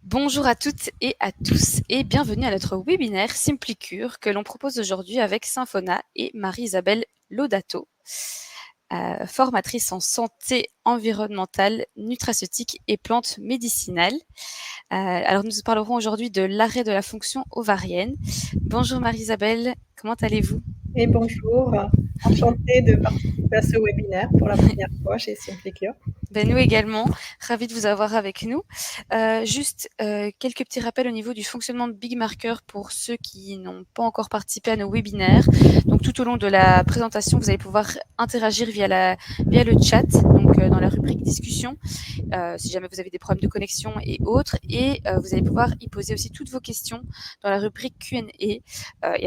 Bonjour à toutes et à tous et bienvenue à notre webinaire Simplicure que l'on propose aujourd'hui avec Symphona et Marie-Isabelle Lodato, formatrice en santé environnementale, nutraceutique et plantes médicinales. Alors nous parlerons aujourd'hui de l'arrêt de la fonction ovarienne. Bonjour Marie-Isabelle, comment allez-vous ? Et bonjour, enchantée de participer à ce webinaire pour la première fois chez Simplicure. Nous également, ravis de vous avoir avec nous. Juste quelques petits rappels au niveau du fonctionnement de Big Marker pour ceux qui n'ont pas encore participé à nos webinaires. Donc tout au long de la présentation, vous allez pouvoir interagir via le chat, donc dans la rubrique discussion, si jamais vous avez des problèmes de connexion et autres. Et vous allez pouvoir y poser aussi toutes vos questions dans la rubrique Q&A. Et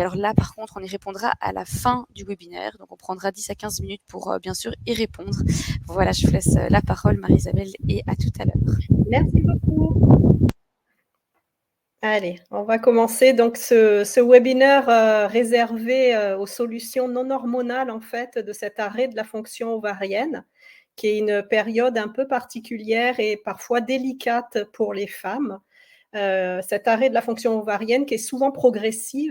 alors là, par contre, on y répondra à la fin du webinaire. Donc on prendra 10 à 15 minutes pour bien sûr y répondre. Voilà, je vous laisse la parole, Marie-Isabelle, et à tout à l'heure. Merci beaucoup. Allez, on va commencer donc ce webinaire réservé aux solutions non hormonales en fait de cet arrêt de la fonction ovarienne, qui est une période un peu particulière et parfois délicate pour les femmes. Cet arrêt de la fonction ovarienne qui est souvent progressif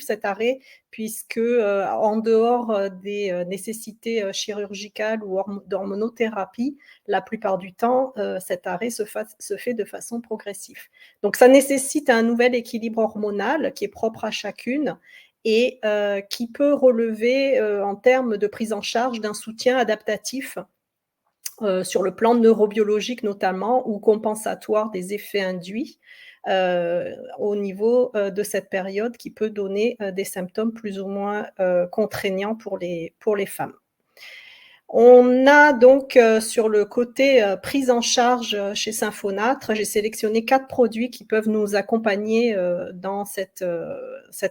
cet arrêt, puisque en dehors des nécessités chirurgicales ou d'hormonothérapie, la plupart du temps, cet arrêt se fait de façon progressive. Donc ça nécessite un nouvel équilibre hormonal qui est propre à chacune et qui peut relever en termes de prise en charge d'un soutien adaptatif sur le plan neurobiologique notamment, ou compensatoire des effets induits au niveau de cette période qui peut donner des symptômes plus ou moins contraignants pour les femmes. On a donc sur le côté prise en charge chez Symphonatre, j'ai sélectionné 4 produits qui peuvent nous accompagner dans cet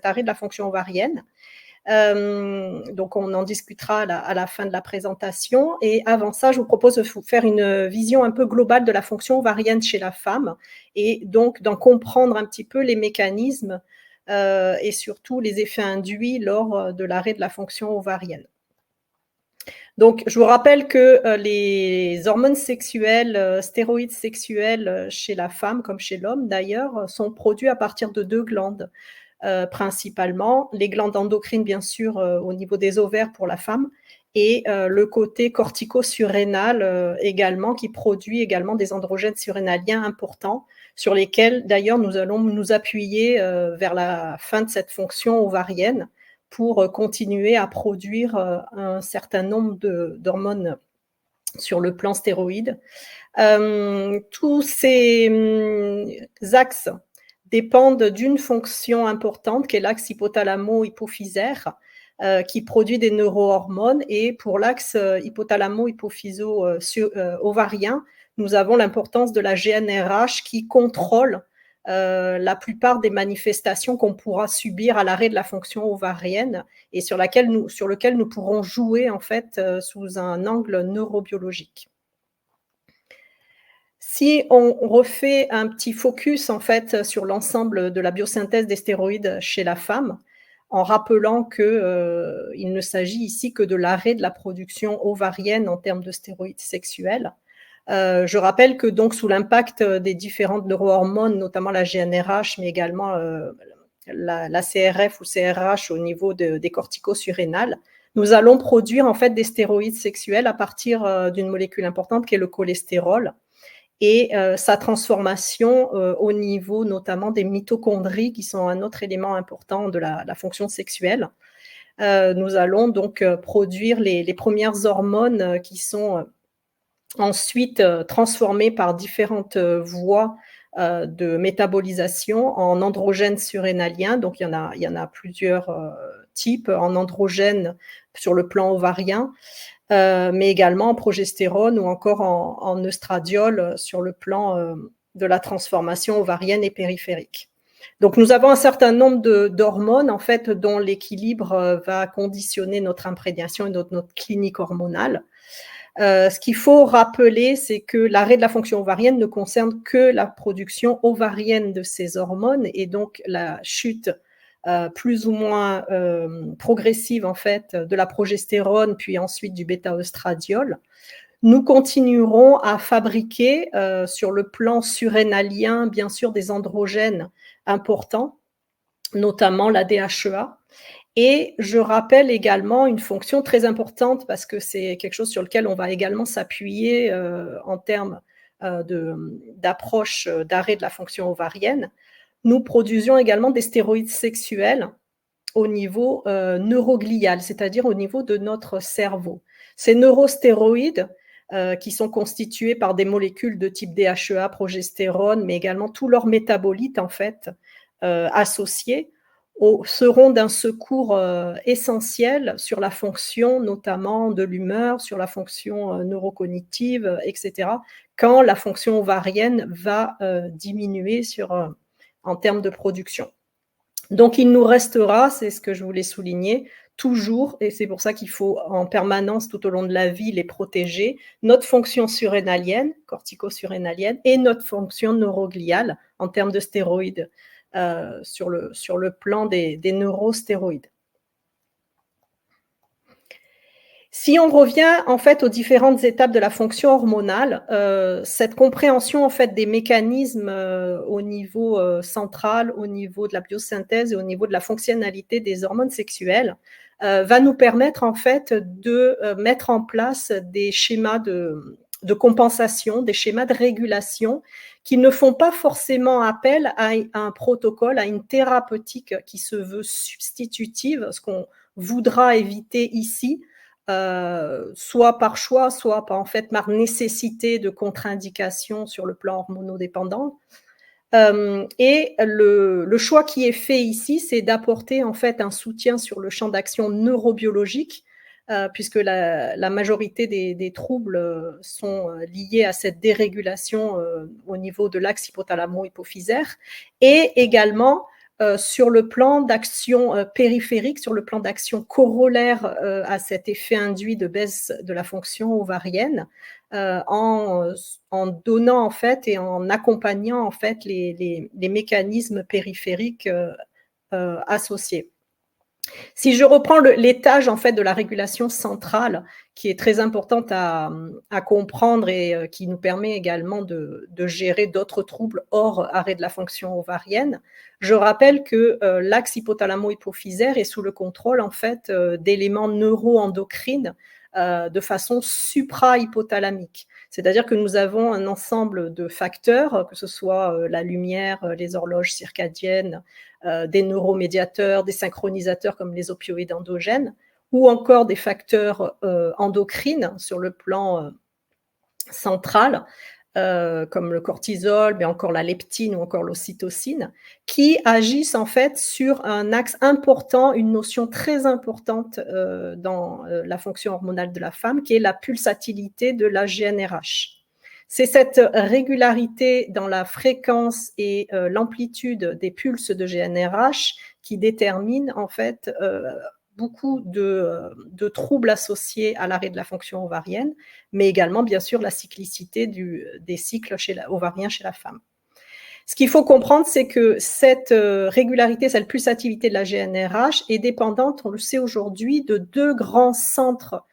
arrêt de la fonction ovarienne. Donc on en discutera à la fin de la présentation. Et avant ça, je vous propose de vous faire une vision un peu globale de la fonction ovarienne chez la femme et donc d'en comprendre un petit peu les mécanismes et surtout les effets induits lors de l'arrêt de la fonction ovarienne. Donc, je vous rappelle que les hormones sexuelles, stéroïdes sexuels chez la femme, comme chez l'homme d'ailleurs, sont produits à partir de 2 glandes. Principalement, les glandes endocrines bien sûr au niveau des ovaires pour la femme et le côté cortico-surrénal également qui produit également des androgènes surrénaliens importants sur lesquels d'ailleurs nous allons nous appuyer vers la fin de cette fonction ovarienne pour continuer à produire un certain nombre d'hormones sur le plan stéroïde. Tous ces axes dépendent d'une fonction importante qui est l'axe hypothalamo-hypophysaire qui produit des neurohormones. Et pour l'axe hypothalamo-hypophyso-ovarien, nous avons l'importance de la GnRH qui contrôle la plupart des manifestations qu'on pourra subir à l'arrêt de la fonction ovarienne et sur lequel nous pourrons jouer en fait sous un angle neurobiologique. Si on refait un petit focus en fait sur l'ensemble de la biosynthèse des stéroïdes chez la femme, en rappelant qu'il ne s'agit ici que de l'arrêt de la production ovarienne en termes de stéroïdes sexuels. Je rappelle que donc sous l'impact des différentes neurohormones, notamment la GnRH, mais également la CRF ou CRH au niveau des cortico-surrénales, nous allons produire en fait des stéroïdes sexuels à partir d'une molécule importante qui est le cholestérol et sa transformation au niveau notamment des mitochondries qui sont un autre élément important de la fonction sexuelle. Nous allons donc produire les premières hormones qui sont ensuite transformées par différentes voies de métabolisation en androgènes surrénaliens. Donc il y en a plusieurs types en androgènes sur le plan ovarien, mais également en progestérone ou encore en œstradiol sur le plan de la transformation ovarienne et périphérique. Donc nous avons un certain nombre d'hormones en fait dont l'équilibre va conditionner notre imprégnation et notre clinique hormonale. Ce qu'il faut rappeler, c'est que l'arrêt de la fonction ovarienne ne concerne que la production ovarienne de ces hormones et donc la chute plus ou moins progressive en fait de la progestérone puis ensuite du bêta-œstradiol. nous continuerons à fabriquer, sur le plan surrénalien, bien sûr, des androgènes importants, notamment la DHEA. Et je rappelle également une fonction très importante parce que c'est quelque chose sur lequel on va également s'appuyer en termes d'approche d'arrêt de la fonction ovarienne. Nous produisions également des stéroïdes sexuels au niveau neuroglial, c'est-à-dire au niveau de notre cerveau. Ces neurostéroïdes, qui sont constitués par des molécules de type DHEA, progestérone, mais également tous leurs métabolites en fait associés, seront d'un secours essentiel sur la fonction notamment de l'humeur, sur la fonction neurocognitive, etc., quand la fonction ovarienne va diminuer en termes de production. Donc il nous restera, c'est ce que je voulais souligner, toujours, et c'est pour ça qu'il faut en permanence tout au long de la vie les protéger, notre fonction surrénalienne, cortico-surrénalienne, et notre fonction neurogliale en termes de stéroïdes sur le plan des neurostéroïdes. Si on revient en fait aux différentes étapes de la fonction hormonale, cette compréhension en fait des mécanismes au niveau central, au niveau de la biosynthèse et au niveau de la fonctionnalité des hormones sexuelles, va nous permettre en fait de mettre en place des schémas de compensation, des schémas de régulation qui ne font pas forcément appel à un protocole, à une thérapeutique qui se veut substitutive, ce qu'on voudra éviter ici, soit par choix, soit par, en fait, par nécessité de contre-indication sur le plan hormonodépendant. Et le choix qui est fait ici, c'est d'apporter en fait un soutien sur le champ d'action neurobiologique, puisque la majorité des troubles sont liés à cette dérégulation au niveau de l'axe hypothalamo-hypophysaire, et également sur le plan d'action périphérique, sur le plan d'action corollaire à cet effet induit de baisse de la fonction ovarienne, en donnant en fait et en accompagnant en fait les mécanismes périphériques associés. Si je reprends l'étage en fait de la régulation centrale, qui est très importante à comprendre et qui nous permet également de gérer d'autres troubles hors arrêt de la fonction ovarienne, je rappelle que l'axe hypothalamo-hypophysaire est sous le contrôle en fait d'éléments neuroendocrines de façon supra-hypothalamique. C'est-à-dire que nous avons un ensemble de facteurs, que ce soit la lumière, les horloges circadiennes, des neuromédiateurs, des synchronisateurs comme les opioïdes endogènes, ou encore des facteurs endocrines sur le plan central, comme le cortisol, mais encore la leptine ou encore l'ocytocine, qui agissent en fait sur un axe important, une notion très importante dans la fonction hormonale de la femme, qui est la pulsatilité de la GnRH. C'est cette régularité dans la fréquence et l'amplitude des pulses de GnRH qui détermine en fait beaucoup de troubles associés à l'arrêt de la fonction ovarienne, mais également bien sûr la cyclicité des cycles ovariens chez la femme. Ce qu'il faut comprendre, c'est que cette régularité, cette pulsatilité de la GnRH est dépendante, on le sait aujourd'hui, de deux grands centres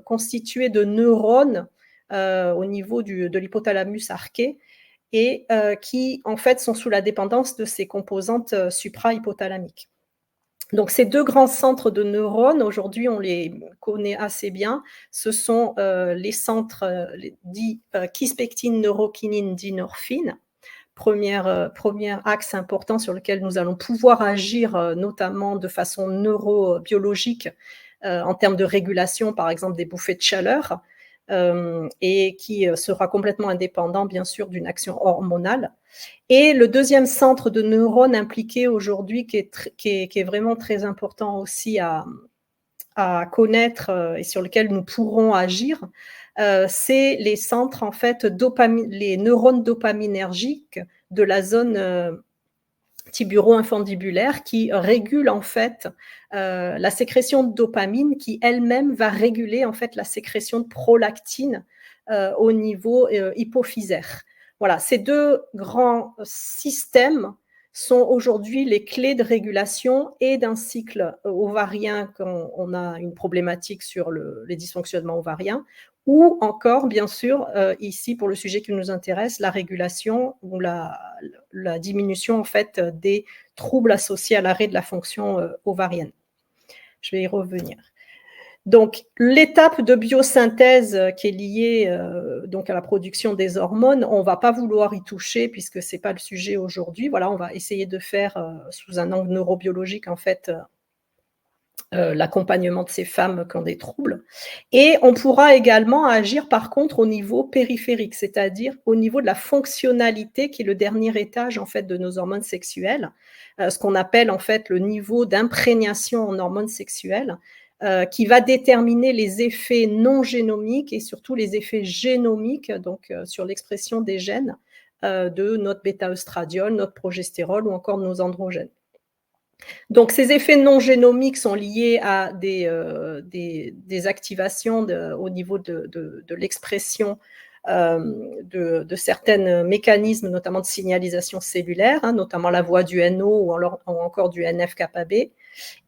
constitués de neurones au niveau de l'hypothalamus arqué et qui en fait sont sous la dépendance de ces composantes supra-hypothalamiques. Donc ces deux grands centres de neurones, aujourd'hui on les connaît assez bien, ce sont les centres dits kispectine, neurokinine, dynorphine, premier axe important sur lequel nous allons pouvoir agir notamment de façon neurobiologique en termes de régulation par exemple des bouffées de chaleur et qui sera complètement indépendant bien sûr d'une action hormonale. Et le deuxième centre de neurones impliqué aujourd'hui qui est vraiment très important aussi à connaître et sur lequel nous pourrons agir, c'est les centres en fait les neurones dopaminergiques de la zone tiburo-infundibulaire qui régule en fait la sécrétion de dopamine qui elle-même va réguler en fait la sécrétion de prolactine au niveau hypophysaire. Voilà, ces deux grands systèmes sont aujourd'hui les clés de régulation et d'un cycle ovarien quand on a une problématique sur les dysfonctionnements ovariens ou encore, bien sûr, ici, pour le sujet qui nous intéresse, la régulation ou la diminution, en fait, des troubles associés à l'arrêt de la fonction ovarienne. Je vais y revenir. Donc, l'étape de biosynthèse qui est liée donc à la production des hormones, on ne va pas vouloir y toucher puisque ce n'est pas le sujet aujourd'hui. Voilà, on va essayer de faire sous un angle neurobiologique, en fait, l'accompagnement de ces femmes qui ont des troubles. Et on pourra également agir par contre au niveau périphérique, c'est-à-dire au niveau de la fonctionnalité qui est le dernier étage en fait de nos hormones sexuelles, ce qu'on appelle en fait le niveau d'imprégnation en hormones sexuelles, qui va déterminer les effets non génomiques et surtout les effets génomiques, donc sur l'expression des gènes de notre bêta-œstradiol, notre progestérol ou encore de nos androgènes. Donc, ces effets non génomiques sont liés à des activations au niveau de l'expression de certains mécanismes, notamment de signalisation cellulaire, hein, notamment la voie du NO ou encore du NF-κB.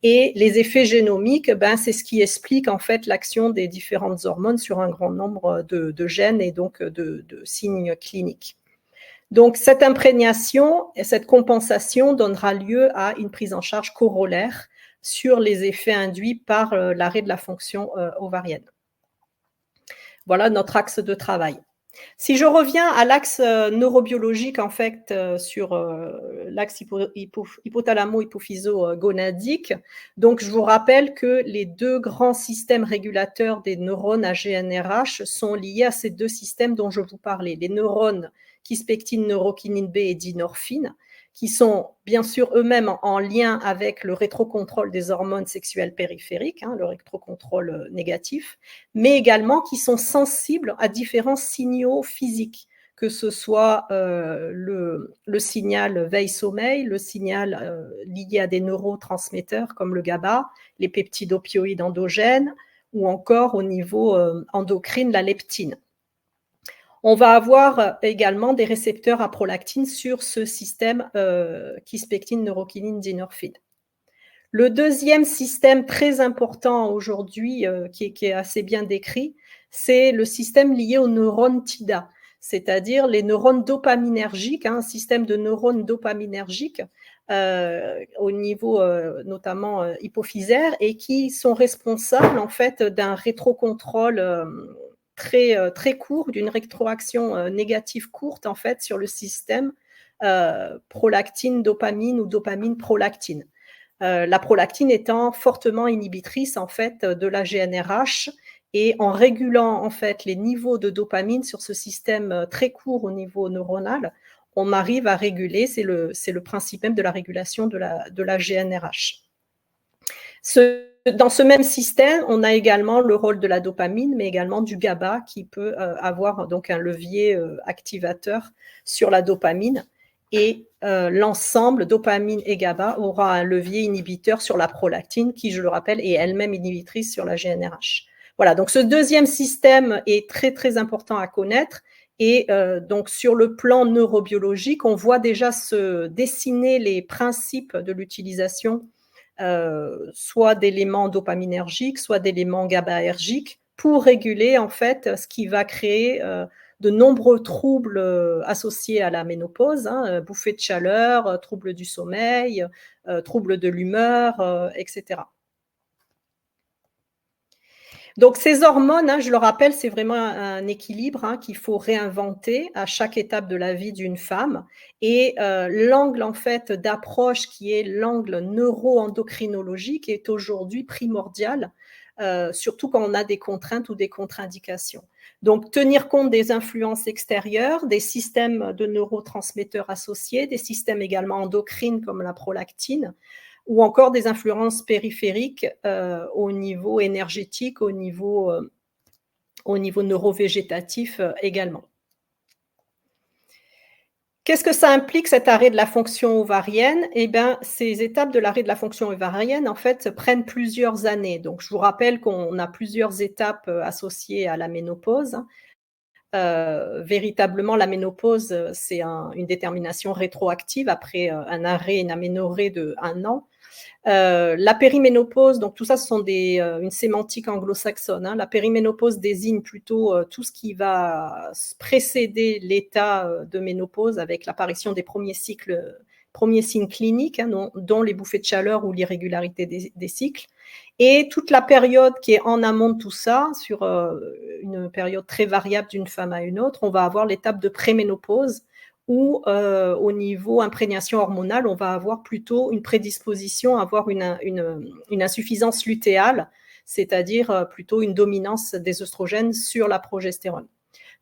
Et les effets génomiques, ben, c'est ce qui explique en fait l'action des différentes hormones sur un grand nombre de gènes et donc de signes cliniques. Donc, cette imprégnation et cette compensation donnera lieu à une prise en charge corollaire sur les effets induits par l'arrêt de la fonction ovarienne. Voilà notre axe de travail. Si je reviens à l'axe neurobiologique, en fait, sur l'axe hypothalamo-hypophyso-gonadique, donc je vous rappelle que les deux grands systèmes régulateurs des neurones à GNRH sont liés à ces deux systèmes dont je vous parlais. Les neurones kyspectine, neurokinine B et dynorphine, qui sont bien sûr eux-mêmes en lien avec le rétrocontrôle des hormones sexuelles périphériques, hein, le rétrocontrôle négatif, mais également qui sont sensibles à différents signaux physiques, que ce soit le signal veille-sommeil, le signal lié à des neurotransmetteurs comme le GABA, les peptides opioïdes endogènes, ou encore au niveau endocrine, la leptine. On va avoir également des récepteurs à prolactine sur ce système kyspectine, neurokinine, dynorphine. Le deuxième système très important aujourd'hui, qui est assez bien décrit, c'est le système lié aux neurones TIDA, c'est-à-dire les neurones dopaminergiques, hein, un système de neurones dopaminergiques au niveau notamment hypophysaire et qui sont responsables en fait d'un rétrocontrôle très court, d'une rétroaction négative courte en fait sur le système prolactine, dopamine ou dopamine prolactine. La prolactine étant fortement inhibitrice en fait de la GNRH et en régulant en fait les niveaux de dopamine sur ce système très court au niveau neuronal, on arrive à réguler, c'est le principe même de la régulation de la GNRH. Dans ce même système, on a également le rôle de la dopamine, mais également du GABA qui peut avoir donc un levier activateur sur la dopamine. Et l'ensemble, dopamine et GABA, aura un levier inhibiteur sur la prolactine, qui, je le rappelle, est elle-même inhibitrice sur la GNRH. Voilà, donc ce deuxième système est très, très important à connaître. Et donc, sur le plan neurobiologique, on voit déjà se dessiner les principes de l'utilisation soit d'éléments dopaminergiques, soit d'éléments GABAergiques pour réguler en fait ce qui va créer de nombreux troubles associés à la ménopause, hein, bouffées de chaleur, troubles du sommeil, troubles de l'humeur, etc. Donc ces hormones, hein, je le rappelle, c'est vraiment un équilibre hein, qu'il faut réinventer à chaque étape de la vie d'une femme. Et l'angle en fait d'approche qui est l'angle neuro-endocrinologique est aujourd'hui primordial, surtout quand on a des contraintes ou des contre-indications. Donc tenir compte des influences extérieures, des systèmes de neurotransmetteurs associés, des systèmes également endocrines comme la prolactine, ou encore des influences périphériques au niveau énergétique, au niveau neurovégétatif également. Qu'est-ce que ça implique cet arrêt de la fonction ovarienne? Eh bien, ces étapes de l'arrêt de la fonction ovarienne, en fait, prennent plusieurs années. Donc, je vous rappelle qu'on a plusieurs étapes associées à la ménopause. Véritablement, la ménopause, c'est une détermination rétroactive après un arrêt, une aménorrhée de 1 an. La périménopause, donc tout ça, ce sont une sémantique anglo-saxonne. Hein. La périménopause désigne plutôt tout ce qui va précéder l'état de ménopause avec l'apparition des premiers signes cliniques, hein, dont les bouffées de chaleur ou l'irrégularité des cycles. Et toute la période qui est en amont de tout ça, sur une période très variable d'une femme à une autre, on va avoir l'étape de préménopause, où au niveau imprégnation hormonale, on va avoir plutôt une prédisposition à avoir une insuffisance lutéale, c'est-à-dire plutôt une dominance des œstrogènes sur la progestérone.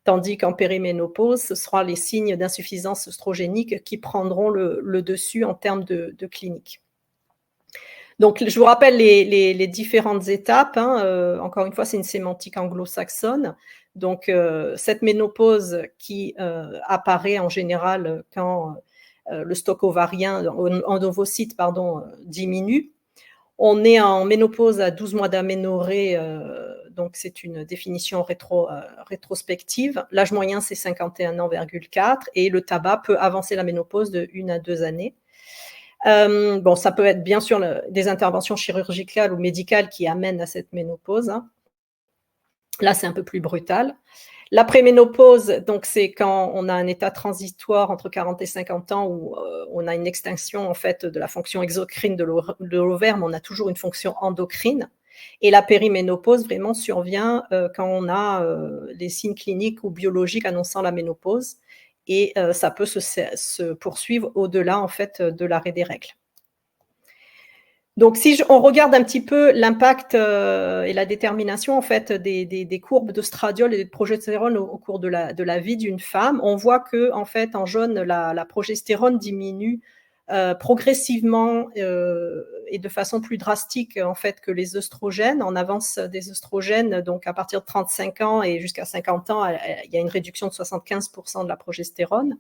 Tandis qu'en périménopause, ce sera les signes d'insuffisance œstrogénique qui prendront le dessus en termes de clinique. Donc, je vous rappelle les différentes étapes. Hein. Encore une fois, c'est une sémantique anglo-saxonne. Donc, cette ménopause qui apparaît en général quand le stock ovarien, en ovocytes, diminue. On est en ménopause à 12 mois d'aménorrhée, donc c'est une définition rétrospective. L'âge moyen, c'est 51 ans,4, et le tabac peut avancer la ménopause de 1 à 2 années. Bon, ça peut être bien sûr des interventions chirurgicales ou médicales qui amènent à cette ménopause. Hein. Là, c'est un peu plus brutal. La préménopause, donc c'est quand on a un état transitoire entre 40 et 50 ans où on a une extinction en fait de la fonction exocrine de l'ovaire, mais on a toujours une fonction endocrine. Et la périménopause vraiment survient quand on a les signes cliniques ou biologiques annonçant la ménopause. Et ça peut se poursuivre au-delà en fait de l'arrêt des règles. Donc, si on regarde un petit peu l'impact et la détermination en fait des courbes d'œstradiol et de progestérone au cours de la vie d'une femme, on voit que en fait en jaune la progestérone diminue progressivement et de façon plus drastique en fait que les œstrogènes, en avance des œstrogènes. Donc à partir de 35 ans et jusqu'à 50 ans, il y a une réduction de 75% de la progestérone.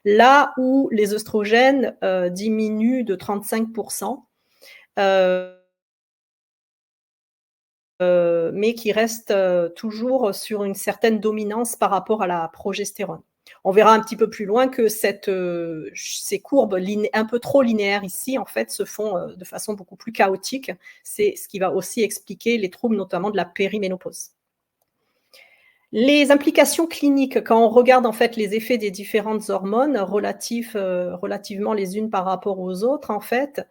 Là où les œstrogènes diminuent de 35%. Mais qui reste toujours sur une certaine dominance par rapport à la progestérone. On verra un petit peu plus loin que ces courbes un peu trop linéaires ici, en fait, se font de façon beaucoup plus chaotique. C'est ce qui va aussi expliquer les troubles, notamment de la périménopause. Les implications cliniques, quand on regarde en fait les effets des différentes hormones relativement les unes par rapport aux autres, en fait,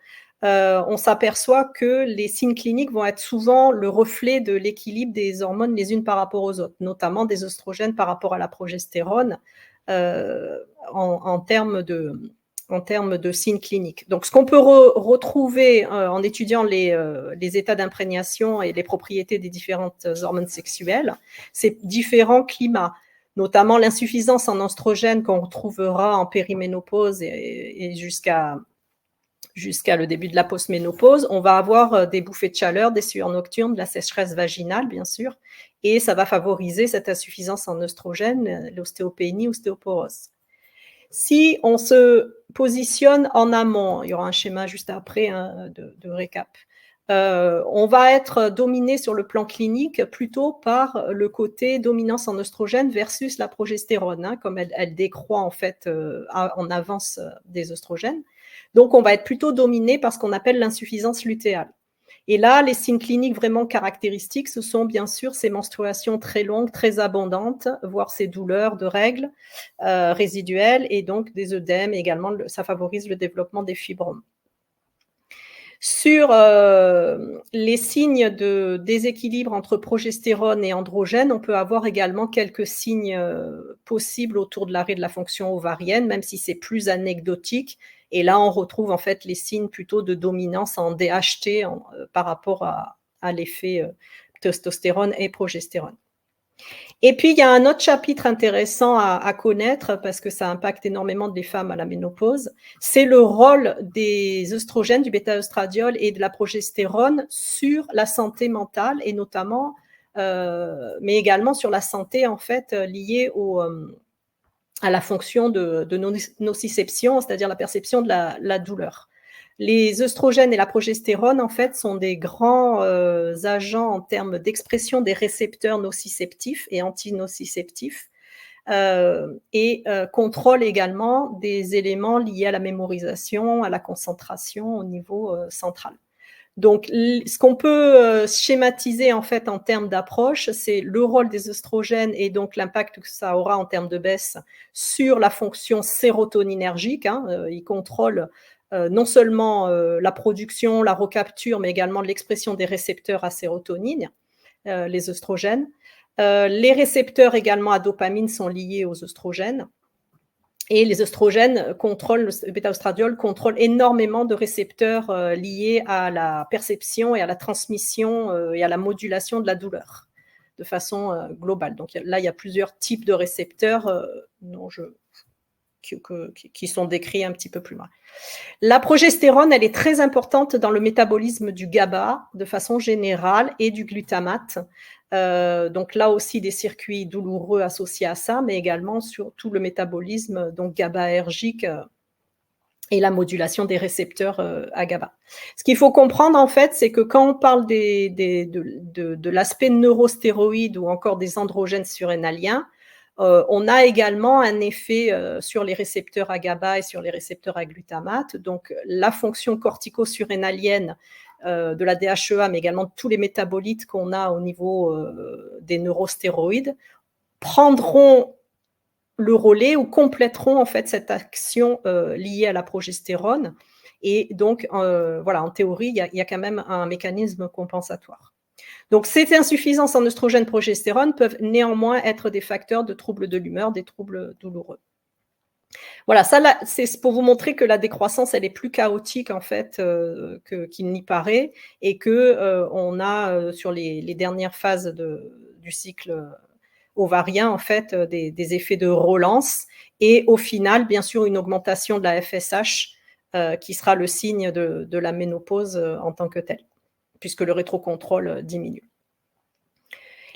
on s'aperçoit que les signes cliniques vont être souvent le reflet de l'équilibre des hormones les unes par rapport aux autres, notamment des œstrogènes par rapport à la progestérone en termes de signes cliniques. Donc, ce qu'on peut retrouver en étudiant les états d'imprégnation et les propriétés des différentes hormones sexuelles, c'est différents climats, notamment l'insuffisance en oestrogène qu'on retrouvera en périménopause et jusqu'à le début de la postménopause. On va avoir des bouffées de chaleur, des sueurs nocturnes, de la sécheresse vaginale, bien sûr, et ça va favoriser cette insuffisance en oestrogène, l'ostéopénie, ostéoporose. Si on se positionne en amont, il y aura un schéma juste après de récap, on va être dominé sur le plan clinique plutôt par le côté dominance en oestrogène versus la progestérone, comme elle décroît en fait en avance des oestrogènes. Donc, on va être plutôt dominé par ce qu'on appelle l'insuffisance lutéale. Et là, les signes cliniques vraiment caractéristiques, ce sont bien sûr ces menstruations très longues, très abondantes, voire ces douleurs de règles résiduelles et donc des œdèmes. Également, ça favorise le développement des fibromes. Sur les signes de déséquilibre entre progestérone et androgène, on peut avoir également quelques signes possibles autour de l'arrêt de la fonction ovarienne, même si c'est plus anecdotique. Et là, on retrouve en fait les signes plutôt de dominance en DHT par rapport à l'effet testostérone et progestérone. Et puis, il y a un autre chapitre intéressant à connaître parce que ça impacte énormément des femmes à la ménopause. C'est le rôle des œstrogènes, du bêta-œstradiol et de la progestérone sur la santé mentale et notamment, mais également sur la santé en fait liée à la fonction de nociception, c'est-à-dire la perception de la douleur. Les œstrogènes et la progestérone, en fait, sont des grands agents en termes d'expression des récepteurs nociceptifs et antinociceptifs. et contrôle également des éléments liés à la mémorisation, à la concentration au niveau central. Donc, ce qu'on peut schématiser en fait en termes d'approche, c'est le rôle des œstrogènes et donc l'impact que ça aura en termes de baisse sur la fonction sérotoninergique. Ils contrôlent non seulement la production, la recapture, mais également l'expression des récepteurs à sérotonine, les œstrogènes. Les récepteurs également à dopamine sont liés aux œstrogènes. Et les œstrogènes contrôlent, le bêta-oestradiol contrôle énormément de récepteurs liés à la perception et à la transmission et à la modulation de la douleur de façon globale. Donc là, il y a plusieurs types de récepteurs qui sont décrits un petit peu plus loin. La progestérone, elle est très importante dans le métabolisme du GABA de façon générale et du glutamate. Donc là aussi des circuits douloureux associés à ça, mais également sur tout le métabolisme donc GABAergique et la modulation des récepteurs à GABA. Ce qu'il faut comprendre en fait, c'est que quand on parle de l'aspect neurostéroïde ou encore des androgènes surrénaliens, on a également un effet sur les récepteurs à GABA et sur les récepteurs à glutamate. Donc la fonction cortico-surrénalienne de la DHEA, mais également de tous les métabolites qu'on a au niveau des neurostéroïdes, prendront le relais ou compléteront en fait cette action liée à la progestérone. Et donc, voilà, en théorie, il y a quand même un mécanisme compensatoire. Donc, ces insuffisances en œstrogène progestérone peuvent néanmoins être des facteurs de troubles de l'humeur, des troubles douloureux. Voilà, ça, c'est pour vous montrer que la décroissance, elle est plus chaotique en fait qu'il n'y paraît, et que on a sur les dernières phases du cycle ovarien en fait des effets de relance, et au final, bien sûr, une augmentation de la FSH qui sera le signe de la ménopause en tant que telle, puisque le rétrocontrôle diminue.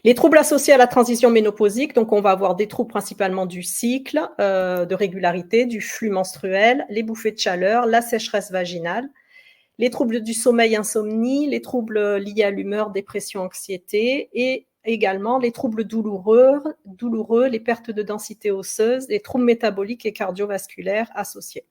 Les troubles associés à la transition ménopausique, donc on va avoir des troubles principalement du cycle, de régularité, du flux menstruel, les bouffées de chaleur, la sécheresse vaginale, les troubles du sommeil, insomnie, les troubles liés à l'humeur, dépression, anxiété, et également les troubles douloureux, les pertes de densité osseuse, les troubles métaboliques et cardiovasculaires associés.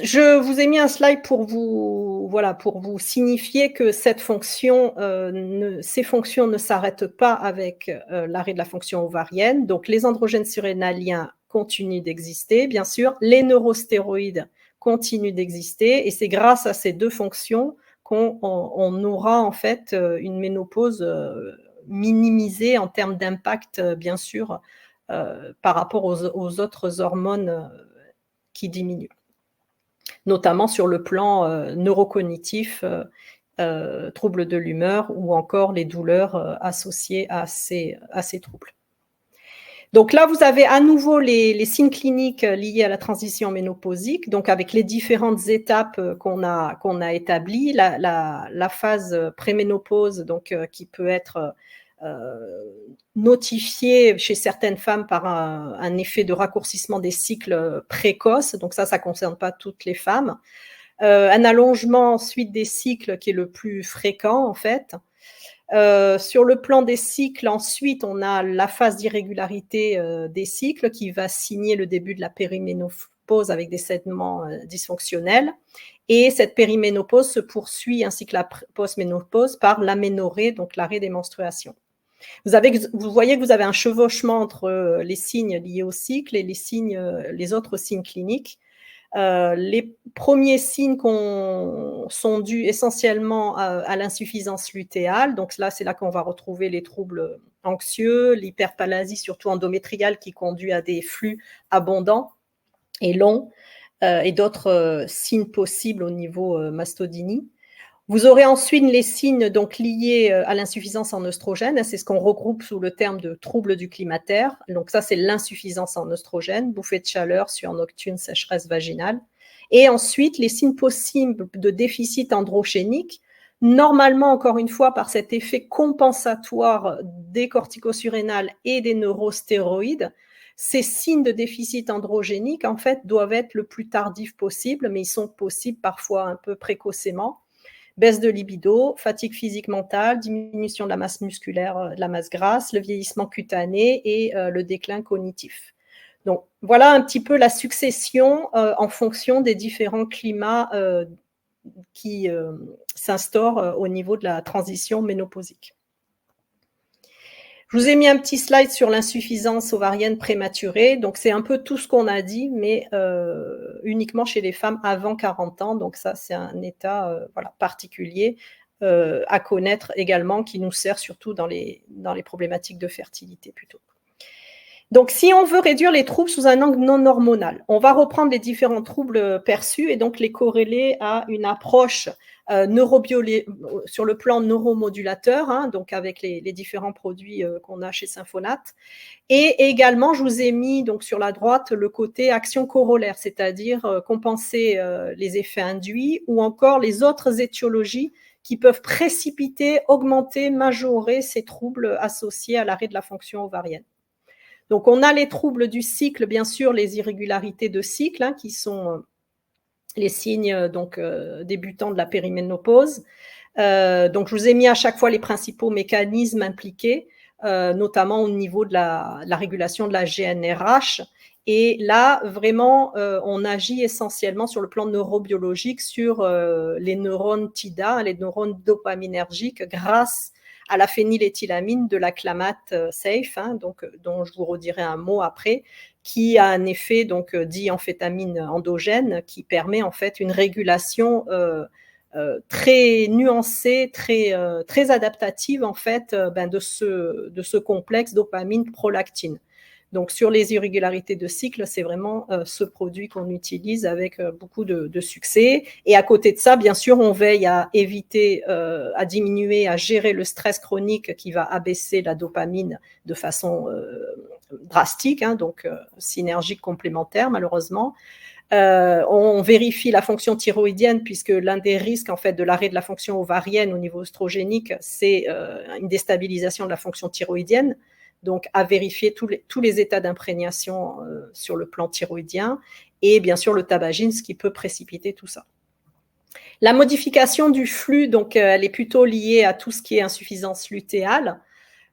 Je vous ai mis un slide pour vous signifier que ces fonctions ne s'arrêtent pas avec l'arrêt de la fonction ovarienne. Donc, les androgènes surrénaliens continuent d'exister, bien sûr. Les neurostéroïdes continuent d'exister. Et c'est grâce à ces deux fonctions qu'on aura en fait une ménopause minimisée en termes d'impact, bien sûr, par rapport aux autres hormones qui diminuent, notamment sur le plan neurocognitif, troubles de l'humeur ou encore les douleurs associées à ces troubles. Donc là, vous avez à nouveau les signes cliniques liés à la transition ménopausique, donc avec les différentes étapes qu'on a établies, la phase préménopause, donc qui peut être notifiée chez certaines femmes par un effet de raccourcissement des cycles précoces, donc ça ne concerne pas toutes les femmes. Un allongement ensuite des cycles qui est le plus fréquent en fait. Sur le plan des cycles, ensuite, on a la phase d'irrégularité des cycles qui va signer le début de la périménopause avec des saignements dysfonctionnels. Et cette périménopause se poursuit, ainsi que la postménopause, par l'aménorrhée, donc l'arrêt des menstruations. Vous voyez que vous avez un chevauchement entre les signes liés au cycle et les autres signes cliniques. Les premiers signes sont dus essentiellement à l'insuffisance lutéale. Donc là, c'est là qu'on va retrouver les troubles anxieux, l'hyperplasie, surtout endométriale, qui conduit à des flux abondants et longs, et d'autres signes possibles au niveau mastodynie. Vous aurez ensuite les signes donc liés à l'insuffisance en œstrogène. C'est ce qu'on regroupe sous le terme de troubles du climatério. Donc ça, c'est l'insuffisance en œstrogène, bouffée de chaleur, sueur nocturne, sécheresse vaginale. Et ensuite, les signes possibles de déficit androgénique, normalement, encore une fois, par cet effet compensatoire des corticosurrénales et des neurostéroïdes. Ces signes de déficit androgénique, en fait, doivent être le plus tardifs possible, mais ils sont possibles parfois un peu précocement. baisse de libido, fatigue physique mentale, diminution de la masse musculaire, de la masse grasse, le vieillissement cutané et le déclin cognitif. Donc voilà un petit peu la succession en fonction des différents climats qui s'instaurent au niveau de la transition ménopausique. Je vous ai mis un petit slide sur l'insuffisance ovarienne prématurée. Donc, c'est un peu tout ce qu'on a dit, mais uniquement chez les femmes avant 40 ans. Donc, ça, c'est un état voilà, particulier à connaître également, qui nous sert surtout dans les problématiques de fertilité plutôt. Donc, si on veut réduire les troubles sous un angle non hormonal, on va reprendre les différents troubles perçus et donc les corréler à une approche sur le plan neuromodulateur, hein, donc avec les différents produits qu'on a chez Symphonat. Et également, je vous ai mis donc sur la droite le côté action corollaire, c'est-à-dire compenser les effets induits ou encore les autres étiologies qui peuvent précipiter, augmenter, majorer ces troubles associés à l'arrêt de la fonction ovarienne. Donc, on a les troubles du cycle, bien sûr, les irrégularités de cycle, hein, qui sont les signes donc, débutants de la périménopause. Donc, je vous ai mis à chaque fois les principaux mécanismes impliqués, notamment au niveau de la régulation de la GnRH. Et là, vraiment, on agit essentiellement sur le plan neurobiologique sur les neurones TIDA, les neurones dopaminergiques, grâce à la phényléthylamine de la clamate safe, hein, donc, dont je vous redirai un mot après, qui a un effet donc diamphétamine endogène qui permet en fait une régulation très nuancée, très adaptative en fait de ce complexe dopamine-prolactine. Donc, sur les irrégularités de cycle, c'est vraiment ce produit qu'on utilise avec beaucoup de succès. Et à côté de ça, bien sûr, on veille à éviter, à diminuer, à gérer le stress chronique qui va abaisser la dopamine de façon drastique, hein, donc synergique complémentaire, malheureusement. On vérifie la fonction thyroïdienne puisque l'un des risques en fait de l'arrêt de la fonction ovarienne au niveau oestrogénique, c'est une déstabilisation de la fonction thyroïdienne. Donc, à vérifier tous les états d'imprégnation sur le plan thyroïdien et bien sûr le tabagisme, ce qui peut précipiter tout ça. La modification du flux, donc, elle est plutôt liée à tout ce qui est insuffisance lutéale.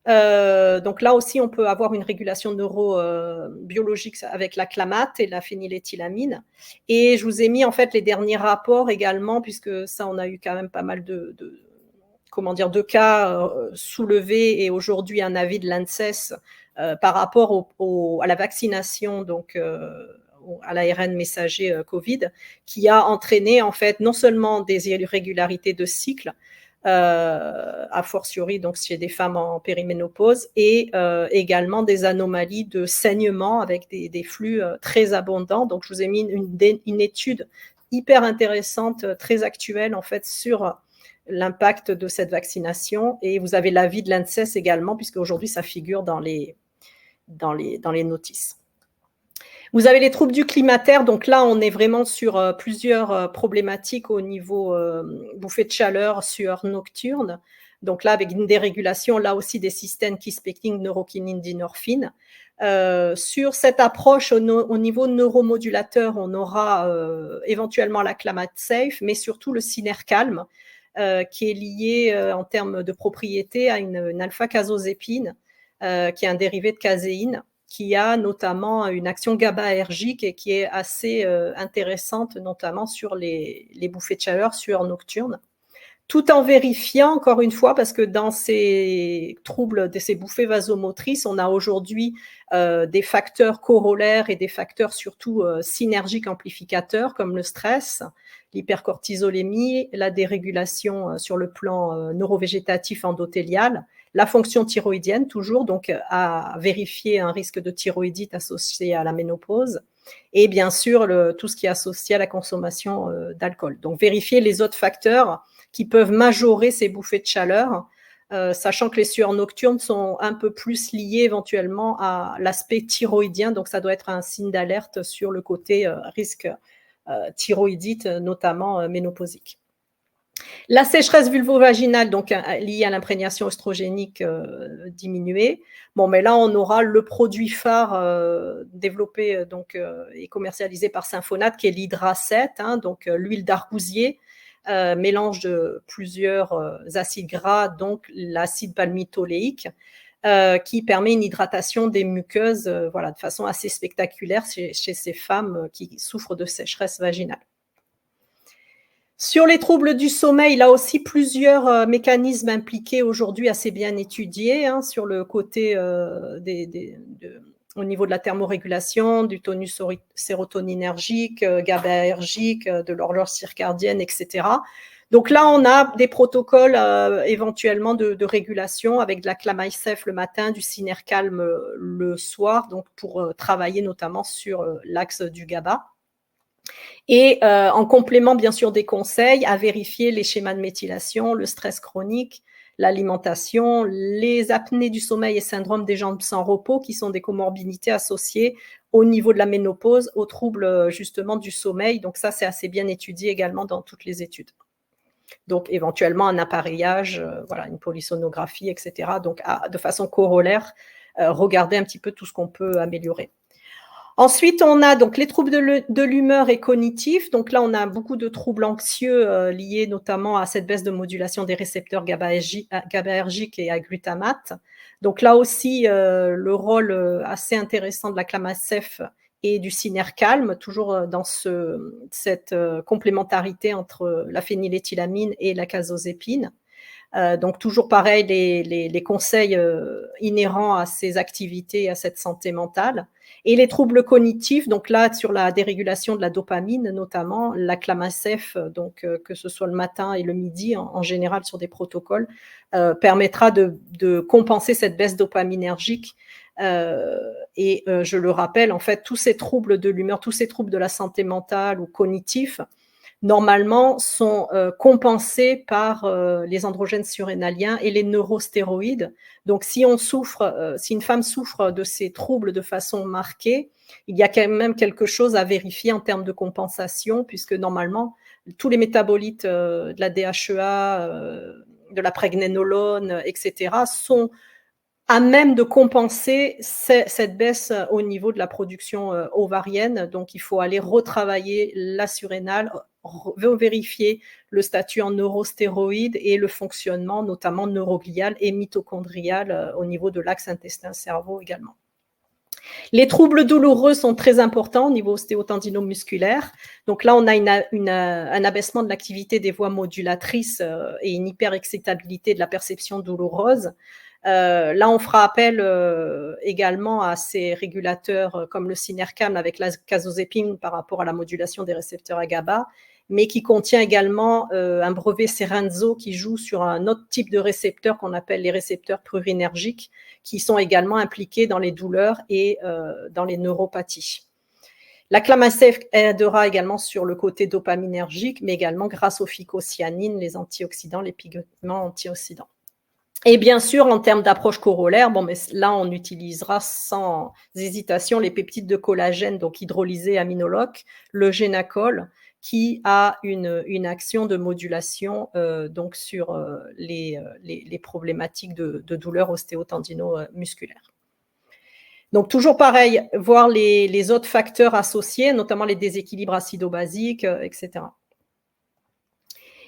Donc là aussi, on peut avoir une régulation neurobiologique avec la clamate et la phényléthylamine. Et je vous ai mis en fait les derniers rapports également, puisque ça, on a eu quand même pas mal de cas soulevés et aujourd'hui un avis de l'ANSES par rapport à la vaccination, donc à l'ARN messager Covid, qui a entraîné en fait non seulement des irrégularités de cycle, a fortiori donc chez des femmes en périménopause, et également des anomalies de saignement avec des flux très abondants. Donc je vous ai mis une étude hyper intéressante, très actuelle en fait sur l'impact de cette vaccination, et vous avez l'avis de l'ANSES également, puisque aujourd'hui ça figure dans les notices. Vous avez les troubles du climatério, donc là on est vraiment sur plusieurs problématiques au niveau bouffée de chaleur, sueur nocturne, donc là avec une dérégulation là aussi des systèmes quispectine, neurokinine, dynorphine. Sur cette approche au niveau neuromodulateur, on aura éventuellement la clamate safe, mais surtout le Synercalm, qui est lié en termes de propriété à une alpha-casozépine, qui est un dérivé de caséine, qui a notamment une action GABAergique et qui est assez intéressante, notamment sur les bouffées de chaleur, sueur nocturne. Tout en vérifiant, encore une fois, parce que dans ces troubles, de ces bouffées vasomotrices, on a aujourd'hui des facteurs corollaires et des facteurs surtout synergiques amplificateurs, comme le stress, l'hypercortisolémie, la dérégulation sur le plan neurovégétatif endothélial, la fonction thyroïdienne toujours, donc à vérifier un risque de thyroïdite associé à la ménopause, et bien sûr tout ce qui est associé à la consommation d'alcool. Donc vérifier les autres facteurs qui peuvent majorer ces bouffées de chaleur, sachant que les sueurs nocturnes sont un peu plus liées éventuellement à l'aspect thyroïdien, donc ça doit être un signe d'alerte sur le côté risque thyroïdite, notamment ménopausique. La sécheresse vulvovaginale, donc liée à l'imprégnation oestrogénique diminuée. Bon, mais là, on aura le produit phare développé et commercialisé par Symphonat, qui est l'Hydra 7, hein, donc l'huile d'argousier, mélange de plusieurs acides gras, donc l'acide palmitoléique, qui permet une hydratation des muqueuses voilà, de façon assez spectaculaire chez ces femmes qui souffrent de sécheresse vaginale. Sur les troubles du sommeil, là aussi plusieurs mécanismes impliqués aujourd'hui assez bien étudiés hein, sur le côté au niveau de la thermorégulation, du tonus sérotoninergique, GABAergique, de l'horloge circadienne, etc. Donc là, on a des protocoles éventuellement de régulation avec de la Clamicef le matin, du Sinercalm le soir, donc pour travailler notamment sur l'axe du GABA. Et en complément, bien sûr, des conseils à vérifier les schémas de méthylation, le stress chronique, l'alimentation, les apnées du sommeil et syndrome des jambes sans repos, qui sont des comorbidités associées au niveau de la ménopause, aux troubles justement du sommeil. Donc ça, c'est assez bien étudié également dans toutes les études. Donc éventuellement un appareillage, voilà, une polysonographie, etc. Donc de façon corollaire, regarder un petit peu tout ce qu'on peut améliorer. Ensuite, on a donc les troubles de l'humeur et cognitifs. Donc là, on a beaucoup de troubles anxieux liés notamment à cette baisse de modulation des récepteurs GABAergiques et à glutamate. Donc là aussi, le rôle assez intéressant de la Clamacef et du Sinercalm, toujours dans cette complémentarité entre la phényléthylamine et la casozépine. Donc toujours pareil, les conseils inhérents à ces activités, à cette santé mentale. Et les troubles cognitifs, donc là sur la dérégulation de la dopamine notamment, la Clamacef, donc que ce soit le matin et le midi en général sur des protocoles, permettra de compenser cette baisse dopaminergique. Je le rappelle, en fait, tous ces troubles de l'humeur, tous ces troubles de la santé mentale ou cognitifs, normalement, sont compensés par les androgènes surrénaliens et les neurostéroïdes. Donc, si une femme souffre de ces troubles de façon marquée, il y a quand même quelque chose à vérifier en termes de compensation, puisque normalement, tous les métabolites de la DHEA, de la prégnénolone, etc., sont à même de compenser cette baisse au niveau de la production ovarienne. Donc, il faut aller retravailler la surrénale, vérifier le statut en neurostéroïdes et le fonctionnement notamment neuroglial et mitochondrial au niveau de l'axe intestin-cerveau également. Les troubles douloureux sont très importants au niveau ostéotendino-musculaire. Donc là, on a un abaissement de l'activité des voies modulatrices et une hyperexcitabilité de la perception douloureuse. Là, on fera appel également à ces régulateurs comme le Sinercalm avec la casozépine par rapport à la modulation des récepteurs à GABA, mais qui contient également un brevet Serenzo qui joue sur un autre type de récepteurs qu'on appelle les récepteurs prurinergiques, qui sont également impliqués dans les douleurs et dans les neuropathies. La Clamacef aidera également sur le côté dopaminergique, mais également grâce aux phycocyanines, les antioxydants, les pigments antioxydants. Et bien sûr, en termes d'approche corollaire, bon, mais là, on utilisera sans hésitation les peptides de collagène, donc hydrolysés aminoloques, le Génacol, qui a une action de modulation donc sur les problématiques de douleur ostéotendino-musculaire. Donc, toujours pareil, voir les autres facteurs associés, notamment les déséquilibres acido-basiques, etc.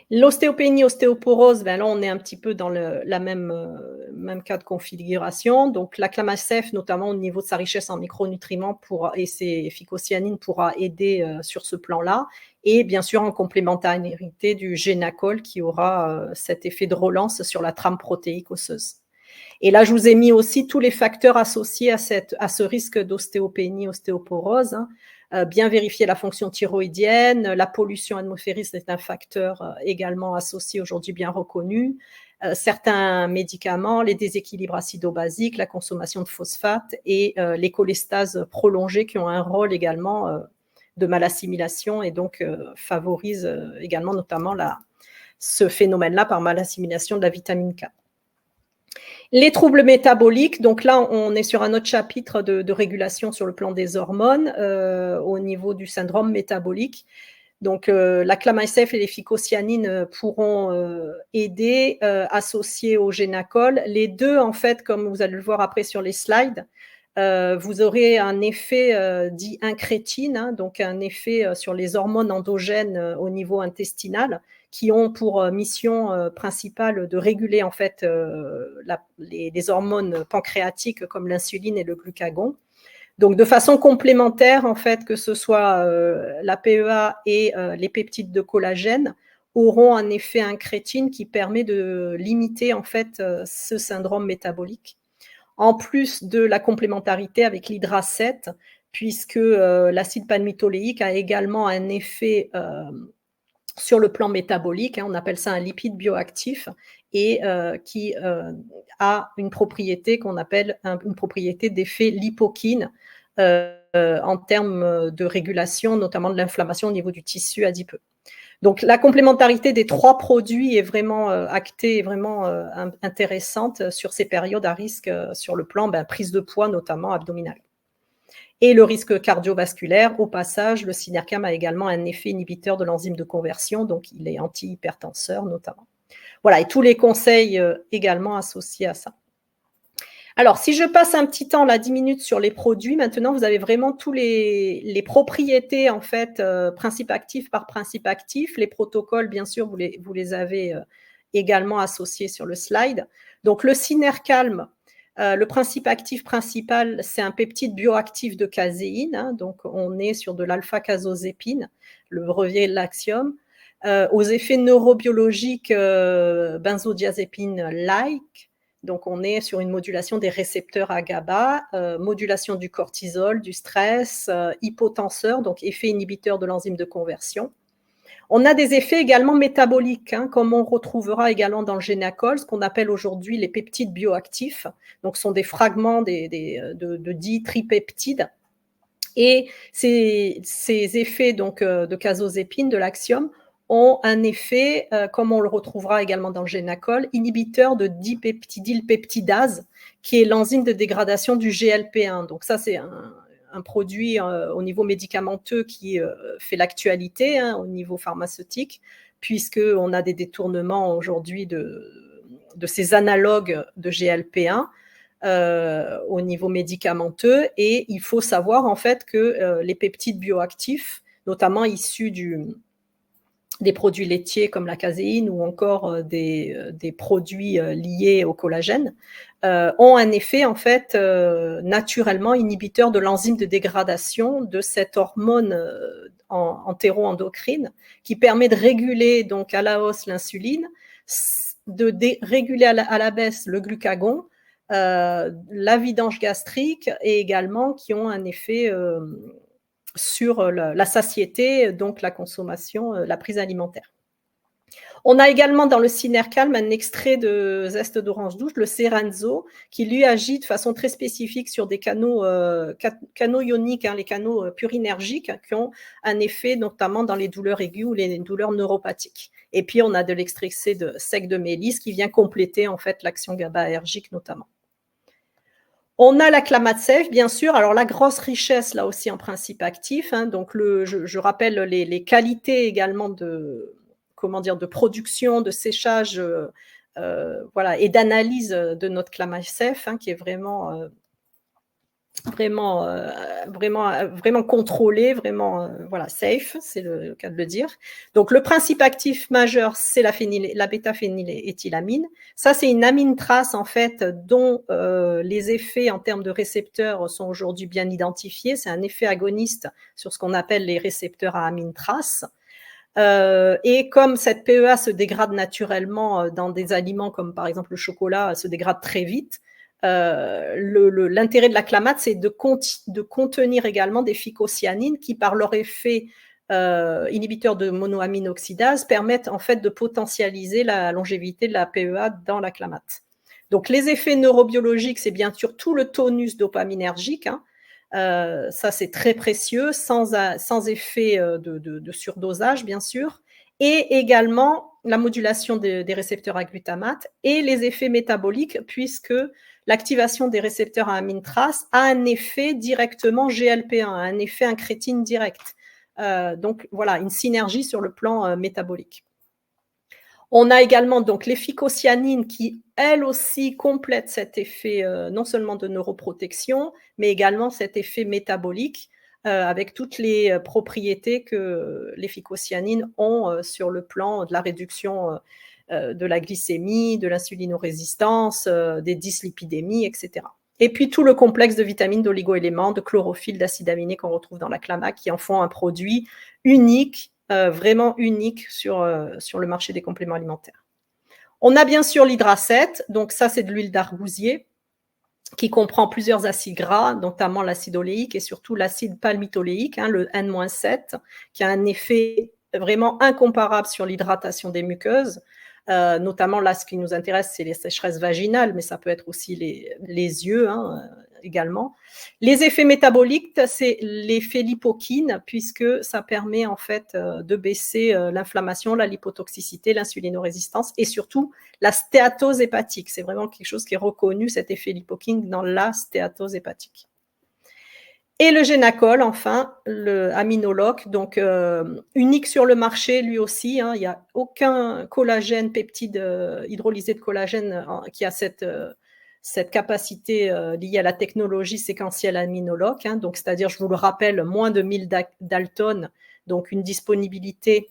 L'ostéopénie, ostéoporose, ben là, on est un petit peu dans la même cas de configuration. Donc, la Clamacef, notamment au niveau de sa richesse en micronutriments et ses phycocyanines, pourra aider sur ce plan-là. Et bien sûr, en complémentarité du Génacol qui aura cet effet de relance sur la trame protéique osseuse. Et là, je vous ai mis aussi tous les facteurs associés à ce risque d'ostéopénie, ostéoporose. Bien vérifier la fonction thyroïdienne, la pollution atmosphérique, c'est un facteur également associé aujourd'hui bien reconnu. Certains médicaments, les déséquilibres acido-basiques, la consommation de phosphate et les cholestases prolongées qui ont un rôle également de mal-assimilation et donc favorisent également notamment ce phénomène-là par mal-assimilation de la vitamine K. Les troubles métaboliques, donc là, on est sur un autre chapitre de régulation sur le plan des hormones au niveau du syndrome métabolique. Donc, la Clamacef et les phycocyanines pourront aider, associés au Génacol. Les deux, en fait, comme vous allez le voir après sur les slides, vous aurez un effet dit incrétine, hein, donc un effet sur les hormones endogènes au niveau intestinal, qui ont pour mission principale de réguler en fait les hormones pancréatiques comme l'insuline et le glucagon. Donc, de façon complémentaire, en fait, que ce soit la PEA et les peptides de collagène auront un effet incrétine qui permet de limiter en fait ce syndrome métabolique. En plus de la complémentarité avec l'hydrasète, puisque l'acide palmitoléique a également un effet sur le plan métabolique, on appelle ça un lipide bioactif, et qui a une propriété qu'on appelle une propriété d'effet lipokine en termes de régulation, notamment de l'inflammation au niveau du tissu adipeux. Donc la complémentarité des 3 produits est vraiment actée et vraiment intéressante sur ces périodes à risque sur le plan prise de poids, notamment abdominale. Et le risque cardiovasculaire, au passage, le Synercam a également un effet inhibiteur de l'enzyme de conversion, donc il est antihypertenseur notamment. Voilà, et tous les conseils également associés à ça. Alors, si je passe un petit temps, là, 10 minutes sur les produits, maintenant, vous avez vraiment tous les propriétés, en fait, principe actif par principe actif. Les protocoles, bien sûr, vous les avez également associés sur le slide. Donc, le Synercalm, le principe actif principal, c'est un peptide bioactif de caséine. Hein, donc, on est sur de l'alpha-casozépine, le brevet Laxium. Aux effets neurobiologiques benzodiazépine-like. Donc, on est sur une modulation des récepteurs à GABA, modulation du cortisol, du stress, hypotenseur, donc effet inhibiteur de l'enzyme de conversion. On a des effets également métaboliques, hein, comme on retrouvera également dans le Génacol, ce qu'on appelle aujourd'hui les peptides bioactifs. Donc, ce sont des fragments de 10 tripeptides. Et ces effets donc, de casozépine, de l'axiome, ont un effet, comme on le retrouvera également dans le Génacol, inhibiteur de dipeptidylpeptidase, qui est l'enzyme de dégradation du GLP-1. Donc ça, c'est un produit au niveau médicamenteux qui fait l'actualité hein, au niveau pharmaceutique, puisqu'on a des détournements aujourd'hui de ces analogues de GLP-1 au niveau médicamenteux. Et il faut savoir en fait que les peptides bioactifs, notamment issus des produits laitiers comme la caséine ou encore des produits liés au collagène, ont un effet en fait naturellement inhibiteur de l'enzyme de dégradation de cette hormone entéro-endocrine qui permet de réguler donc à la hausse l'insuline, de réguler à la baisse le glucagon, la vidange gastrique et également qui ont un effet sur la satiété, donc la consommation, la prise alimentaire. On a également dans le Synercalm un extrait de zeste d'orange douce, le Serenzo, qui lui agit de façon très spécifique sur des canaux ioniques, hein, les canaux purinergiques, qui ont un effet notamment dans les douleurs aiguës ou les douleurs neuropathiques. Et puis on a de l'extrait sec de mélisse qui vient compléter en fait l'action GABAergique notamment. On a la Clamat-Safe, bien sûr. Alors, la grosse richesse, là aussi, en principe actif. Hein, donc, je rappelle les qualités également de production, de séchage voilà, et d'analyse de notre Clamat-Safe, hein, qui est vraiment contrôlé, vraiment voilà, safe, c'est le cas de le dire. Donc, le principe actif majeur, c'est la bêta-phényléthylamine. Ça, c'est une amine trace, en fait, dont les effets en termes de récepteurs sont aujourd'hui bien identifiés. C'est un effet agoniste sur ce qu'on appelle les récepteurs à amine trace. Et comme cette PEA se dégrade naturellement dans des aliments comme par exemple le chocolat, se dégrade très vite, l'intérêt de la clamate, c'est de contenir également des phycocyanines qui, par leur effet inhibiteur de monoamine oxydase, permettent en fait de potentialiser la longévité de la PEA dans la clamate. Donc les effets neurobiologiques, c'est bien sûr tout le tonus dopaminergique, hein. Ça c'est très précieux, sans effet de surdosage bien sûr, et également la modulation des récepteurs à glutamate et les effets métaboliques, puisque l'activation des récepteurs à amine trace a un effet directement GLP-1, un effet incrétine direct. Donc voilà, une synergie sur le plan métabolique. On a également donc les phycocyanines qui, elles aussi, complètent cet effet non seulement de neuroprotection, mais également cet effet métabolique avec toutes les propriétés que les phycocyanines ont sur le plan de la réduction de la glycémie, de l'insulinorésistance, des dyslipidémies, etc. Et puis tout le complexe de vitamines, d'oligo-éléments, de chlorophylle, d'acides aminés qu'on retrouve dans la clamac, qui en font un produit unique, vraiment unique sur le marché des compléments alimentaires. On a bien sûr l'hydracète, donc ça c'est de l'huile d'argousier, qui comprend plusieurs acides gras, notamment l'acide oléique et surtout l'acide palmitoléique, le N-7, qui a un effet vraiment incomparable sur l'hydratation des muqueuses. Notamment là, ce qui nous intéresse, c'est les sécheresses vaginales, mais ça peut être aussi les yeux également. Les effets métaboliques, c'est l'effet lipokine, puisque ça permet en fait de baisser l'inflammation, la lipotoxicité, l'insulinorésistance et surtout la stéatose hépatique. C'est vraiment quelque chose qui est reconnu, cet effet lipokine, dans la stéatose hépatique. Et le Génacol, enfin, le aminoloc, donc unique sur le marché lui aussi. Il n'y a aucun collagène, peptide hydrolysé de collagène qui a cette capacité liée à la technologie séquentielle aminoloc. Donc, c'est-à-dire, je vous le rappelle, moins de 1000 Dalton, donc une disponibilité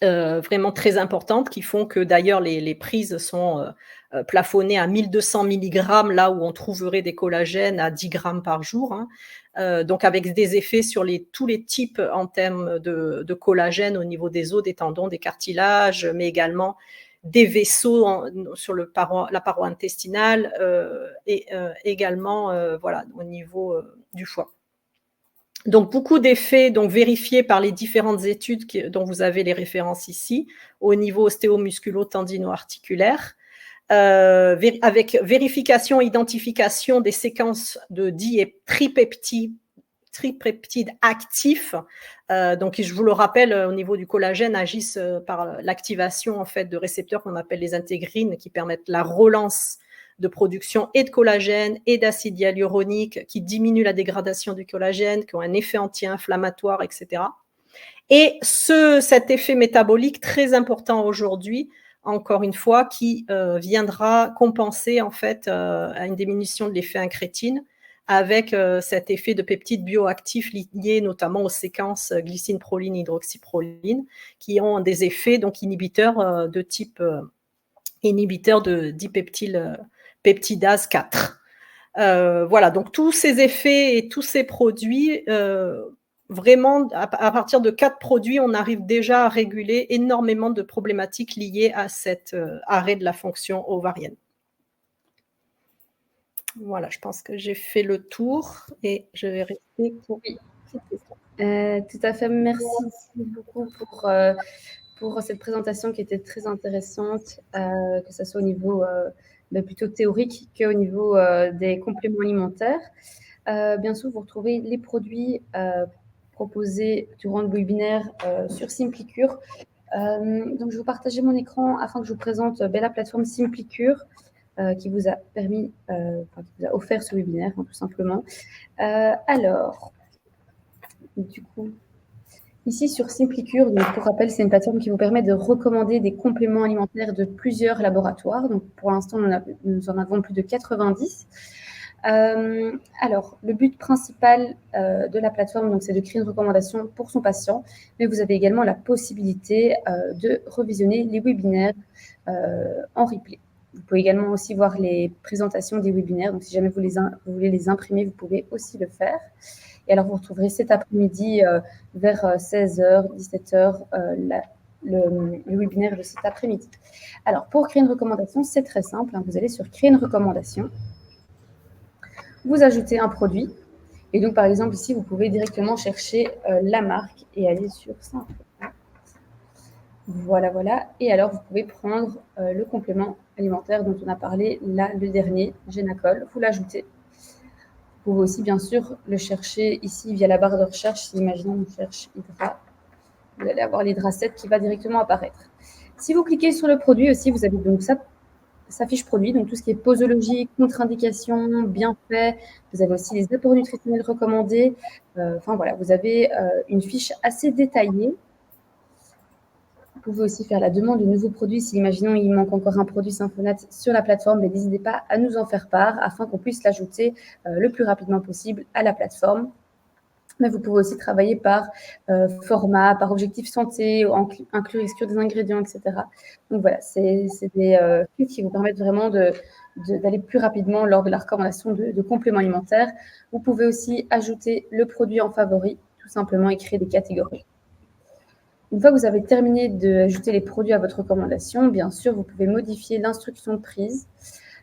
vraiment très importantes, qui font que d'ailleurs les prises sont plafonnées à 1200 mg, là où on trouverait des collagènes à 10 grammes par jour. Donc avec des effets sur tous les types en termes de collagène au niveau des os, des tendons, des cartilages, mais également des vaisseaux sur la paroi intestinale et également voilà, au niveau du foie. Donc, beaucoup d'effets vérifiés par les différentes études dont vous avez les références ici, au niveau ostéo-musculo-tendino-articulaire, avec vérification et identification des séquences de di- et tripeptides actifs. Donc, je vous le rappelle, au niveau du collagène, agissent par l'activation en fait, de récepteurs qu'on appelle les intégrines, qui permettent la relance de production et de collagène et d'acide hyaluronique, qui diminuent la dégradation du collagène, qui ont un effet anti-inflammatoire, etc. Et cet effet métabolique très important aujourd'hui, encore une fois, qui viendra compenser en fait à une diminution de l'effet incrétine avec cet effet de peptides bioactifs liés notamment aux séquences glycine, proline, hydroxyproline, qui ont des effets donc inhibiteurs de type inhibiteur de dipeptylpeptidase 4. Voilà, donc tous ces effets et tous ces produits, vraiment, à partir de 4 produits, on arrive déjà à réguler énormément de problématiques liées à cet arrêt de la fonction ovarienne. Voilà, je pense que j'ai fait le tour et je vais rester pour tout à fait, merci beaucoup pour cette présentation qui était très intéressante, que ce soit au niveau plutôt théorique qu'au niveau des compléments alimentaires. Bien sûr, vous retrouvez les produits proposés durant le webinaire sur SimpliCure. Donc, je vais vous partager mon écran afin que je vous présente la plateforme SimpliCure qui vous a permis, qui vous a offert ce webinaire, tout simplement. Alors, du coup, ici sur SimpliCure, donc pour rappel, c'est une plateforme qui vous permet de recommander des compléments alimentaires de plusieurs laboratoires. Donc, pour l'instant, nous en avons plus de 90. Alors, le but principal de la plateforme, c'est de créer une recommandation pour son patient, mais vous avez également la possibilité de revisionner les webinaires en replay. Vous pouvez également aussi voir les présentations des webinaires, donc si jamais vous voulez les imprimer, vous pouvez aussi le faire. Et alors, vous retrouverez cet après-midi vers 16h, 17h, le webinaire de cet après-midi. Alors, pour créer une recommandation, c'est très simple. Vous allez sur « Créer une recommandation ». Vous ajoutez un produit. Et donc, par exemple, ici, vous pouvez directement chercher la marque et aller sur ça. Voilà, voilà. Et alors, vous pouvez prendre le complément alimentaire dont on a parlé, là, le dernier, Génacol. Vous l'ajoutez. Vous pouvez aussi, bien sûr, le chercher ici via la barre de recherche. Si, imaginons, on cherche Hydra. Vous allez avoir l'Hydra7 qui va directement apparaître. Si vous cliquez sur le produit aussi, vous avez donc ça. Sa fiche produit, donc tout ce qui est posologie, contre-indication, bienfaits. Vous avez aussi les apports nutritionnels recommandés. Enfin voilà, vous avez une fiche assez détaillée. Vous pouvez aussi faire la demande de nouveaux produits. Si, imaginons, il manque encore un produit Symphonate sur la plateforme, mais n'hésitez pas à nous en faire part afin qu'on puisse l'ajouter le plus rapidement possible à la plateforme. Mais vous pouvez aussi travailler par format, par objectif santé, inclure, exclure des ingrédients, etc. Donc voilà, c'est des kits qui vous permettent vraiment d'aller plus rapidement lors de la recommandation de compléments alimentaires. Vous pouvez aussi ajouter le produit en favori, tout simplement, et créer des catégories. Une fois que vous avez terminé d'ajouter les produits à votre recommandation, bien sûr, vous pouvez modifier l'instruction de prise.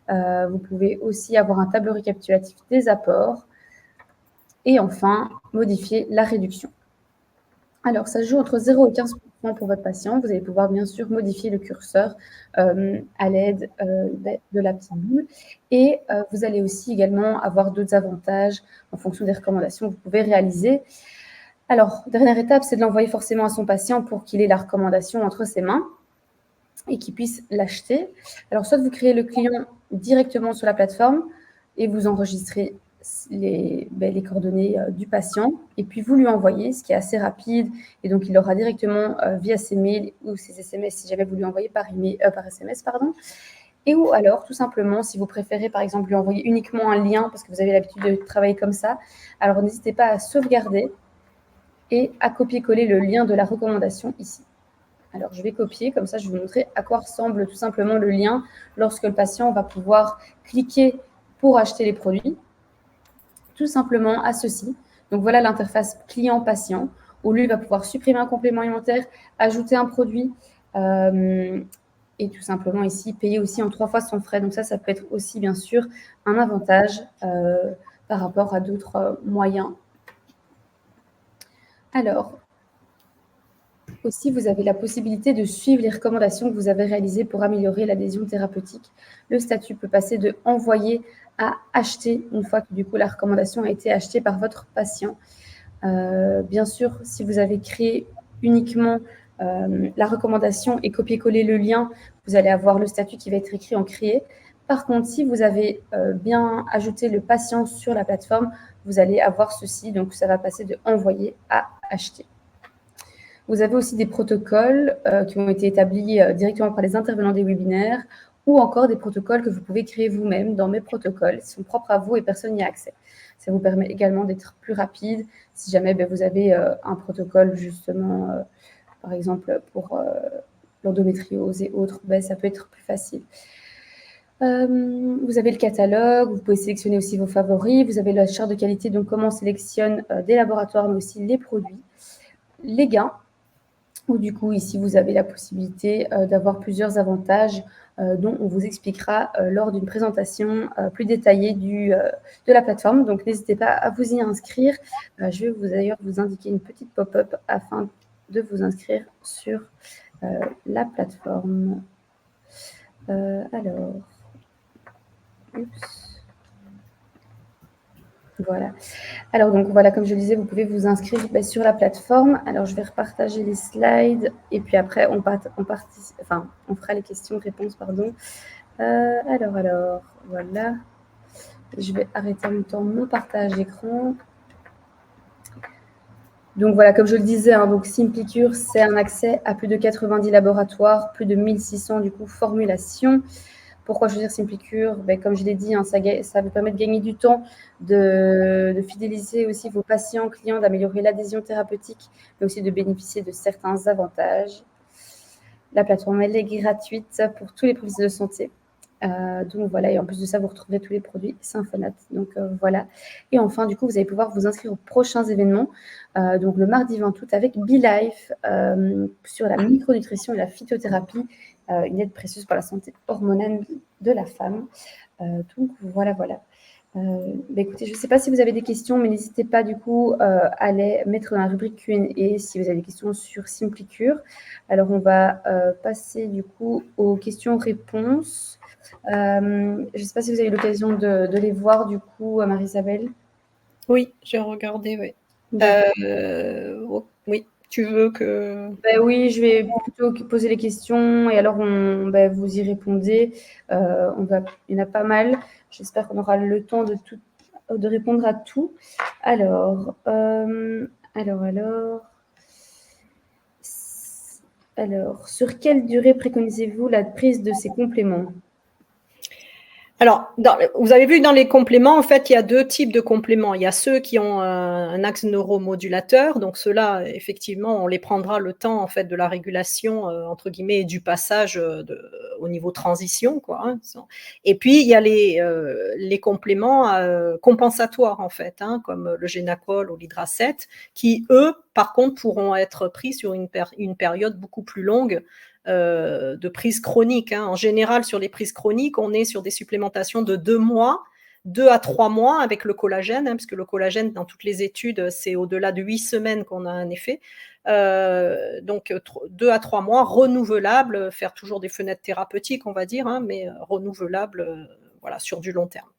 Vous pouvez aussi avoir un tableau récapitulatif des apports. Et enfin, modifier la réduction. Alors, ça se joue entre 0 et 15% pour votre patient. Vous allez pouvoir bien sûr modifier le curseur à l'aide de la petite boule. Et vous allez aussi également avoir d'autres avantages en fonction des recommandations que vous pouvez réaliser. Alors, dernière étape, c'est de l'envoyer forcément à son patient pour qu'il ait la recommandation entre ses mains et qu'il puisse l'acheter. Alors, soit vous créez le client directement sur la plateforme et vous enregistrez les coordonnées du patient, et puis vous lui envoyez, ce qui est assez rapide, et donc il aura directement via ses mails ou ses SMS, si jamais vous lui envoyez par SMS, pardon. Et ou alors, tout simplement, si vous préférez, par exemple, lui envoyer uniquement un lien, parce que vous avez l'habitude de travailler comme ça, alors n'hésitez pas à sauvegarder et à copier-coller le lien de la recommandation ici. Alors, je vais copier, comme ça, je vais vous montrer à quoi ressemble tout simplement le lien lorsque le patient va pouvoir cliquer pour acheter les produits. Tout simplement à ceci. Donc, voilà l'interface client-patient, où lui va pouvoir supprimer un complément alimentaire, ajouter un produit, et tout simplement ici, payer aussi en 3 fois son frais. Donc, ça peut être aussi, bien sûr, un avantage par rapport à d'autres moyens. Alors, aussi, vous avez la possibilité de suivre les recommandations que vous avez réalisées pour améliorer l'adhésion thérapeutique. Le statut peut passer de « envoyer » à « acheter » une fois que du coup la recommandation a été achetée par votre patient. Bien sûr, si vous avez créé uniquement la recommandation et copier-coller le lien, vous allez avoir le statut qui va être écrit en créé. Par contre, si vous avez bien ajouté le patient sur la plateforme, vous allez avoir ceci. Donc, ça va passer de « envoyer » à « acheter ». Vous avez aussi des protocoles qui ont été établis directement par les intervenants des webinaires, ou encore des protocoles que vous pouvez créer vous-même dans Mes protocoles. Ils sont propres à vous et personne n'y a accès. Ça vous permet également d'être plus rapide si jamais vous avez un protocole justement, par exemple pour l'endométriose et autres, ça peut être plus facile. Vous avez le catalogue, vous pouvez sélectionner aussi vos favoris, vous avez la charte de qualité, donc comment on sélectionne des laboratoires, mais aussi les produits, les gains, où du coup, ici, vous avez la possibilité d'avoir plusieurs avantages dont on vous expliquera lors d'une présentation plus détaillée de la plateforme. Donc, n'hésitez pas à vous y inscrire. Je vais d'ailleurs vous indiquer une petite pop-up afin de vous inscrire sur la plateforme. Alors, oups. Voilà. Alors, donc, voilà, comme je le disais, vous pouvez vous inscrire sur la plateforme. Alors, je vais repartager les slides et puis après, on fera les questions-réponses, pardon. Alors, voilà. Je vais arrêter en même temps mon partage d'écran. Donc, voilà, comme je le disais, donc SimpliCure, c'est un accès à plus de 90 laboratoires, plus de 1600, du coup, formulations. Pourquoi choisir SimpliCure? Comme je l'ai dit, ça vous permet de gagner du temps, de fidéliser aussi vos patients, clients, d'améliorer l'adhésion thérapeutique, mais aussi de bénéficier de certains avantages. La plateforme, elle est gratuite pour tous les professionnels de santé. Donc voilà, et en plus de ça, vous retrouverez tous les produits Symphonate. Donc voilà. Et enfin, du coup, vous allez pouvoir vous inscrire aux prochains événements. Donc le mardi 20 août avec BeLife sur la micronutrition et la phytothérapie, une aide précieuse pour la santé hormonale de la femme. Donc voilà. Écoutez, je ne sais pas si vous avez des questions, mais n'hésitez pas du coup à les mettre dans la rubrique Q&A si vous avez des questions sur SimpliCure. Alors on va passer du coup aux questions-réponses. Je ne sais pas si vous avez eu l'occasion de les voir du coup, Marie-Isabelle. Oui, j'ai regardé, oui. Oui, tu veux que... Oui, je vais plutôt poser les questions et alors vous y répondez. Il y en a pas mal. J'espère qu'on aura le temps de répondre à tout. Alors, sur quelle durée préconisez-vous la prise de ces compléments? Alors, vous avez vu dans les compléments, en fait, il y a 2 types de compléments. Il y a ceux qui ont un axe neuromodulateur, donc ceux-là, effectivement, on les prendra le temps, en fait, de la régulation, entre guillemets, et du passage, au niveau transition, quoi, hein. Et puis, il y a les compléments compensatoires, en fait, hein, comme le Génacol ou l'Hydracet, qui, eux, par contre, pourront être pris sur une période beaucoup plus longue, de prise chronique, hein. En général, sur les prises chroniques, on est sur des supplémentations de 2 mois, 2 à 3 mois avec le collagène, hein, puisque le collagène, dans toutes les études, c'est au-delà de 8 semaines qu'on a un effet. Donc 2 à 3 mois, renouvelables, faire toujours des fenêtres thérapeutiques, on va dire, hein, mais renouvelables, voilà, sur du long terme.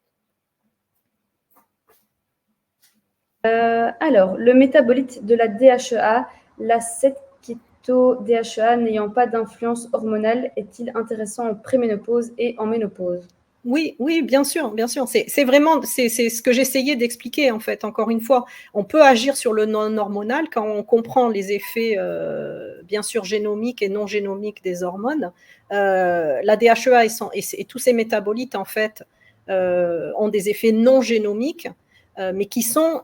Alors, le métabolite de la DHEA, la 7-keto-DHEA n'ayant pas d'influence hormonale, est-il intéressant en préménopause et en ménopause? Oui, oui, bien sûr, bien sûr. C'est vraiment ce que j'essayais d'expliquer, en fait, encore une fois. On peut agir sur le non hormonal quand on comprend les effets, bien sûr, génomiques et non génomiques des hormones. La DHEA et tous ces métabolites, en fait, ont des effets non génomiques, mais qui sont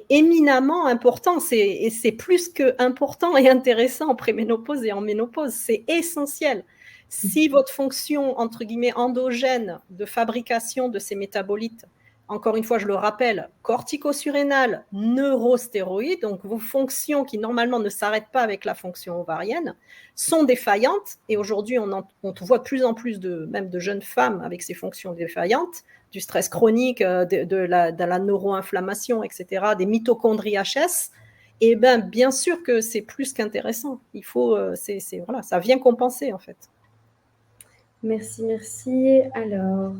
éminemment importants. C'est plus qu'important et intéressant en préménopause et en ménopause. C'est essentiel. Si votre fonction, entre guillemets, endogène de fabrication de ces métabolites, encore une fois, je le rappelle, corticosurrénale, neurostéroïdes, donc vos fonctions qui normalement ne s'arrêtent pas avec la fonction ovarienne, sont défaillantes. Et aujourd'hui, on voit de plus en plus même de jeunes femmes avec ces fonctions défaillantes, du stress chronique, de la neuroinflammation, etc., des mitochondries HS. Et bien sûr que c'est plus qu'intéressant. Il faut, voilà, ça vient compenser en fait. Merci, merci. Alors,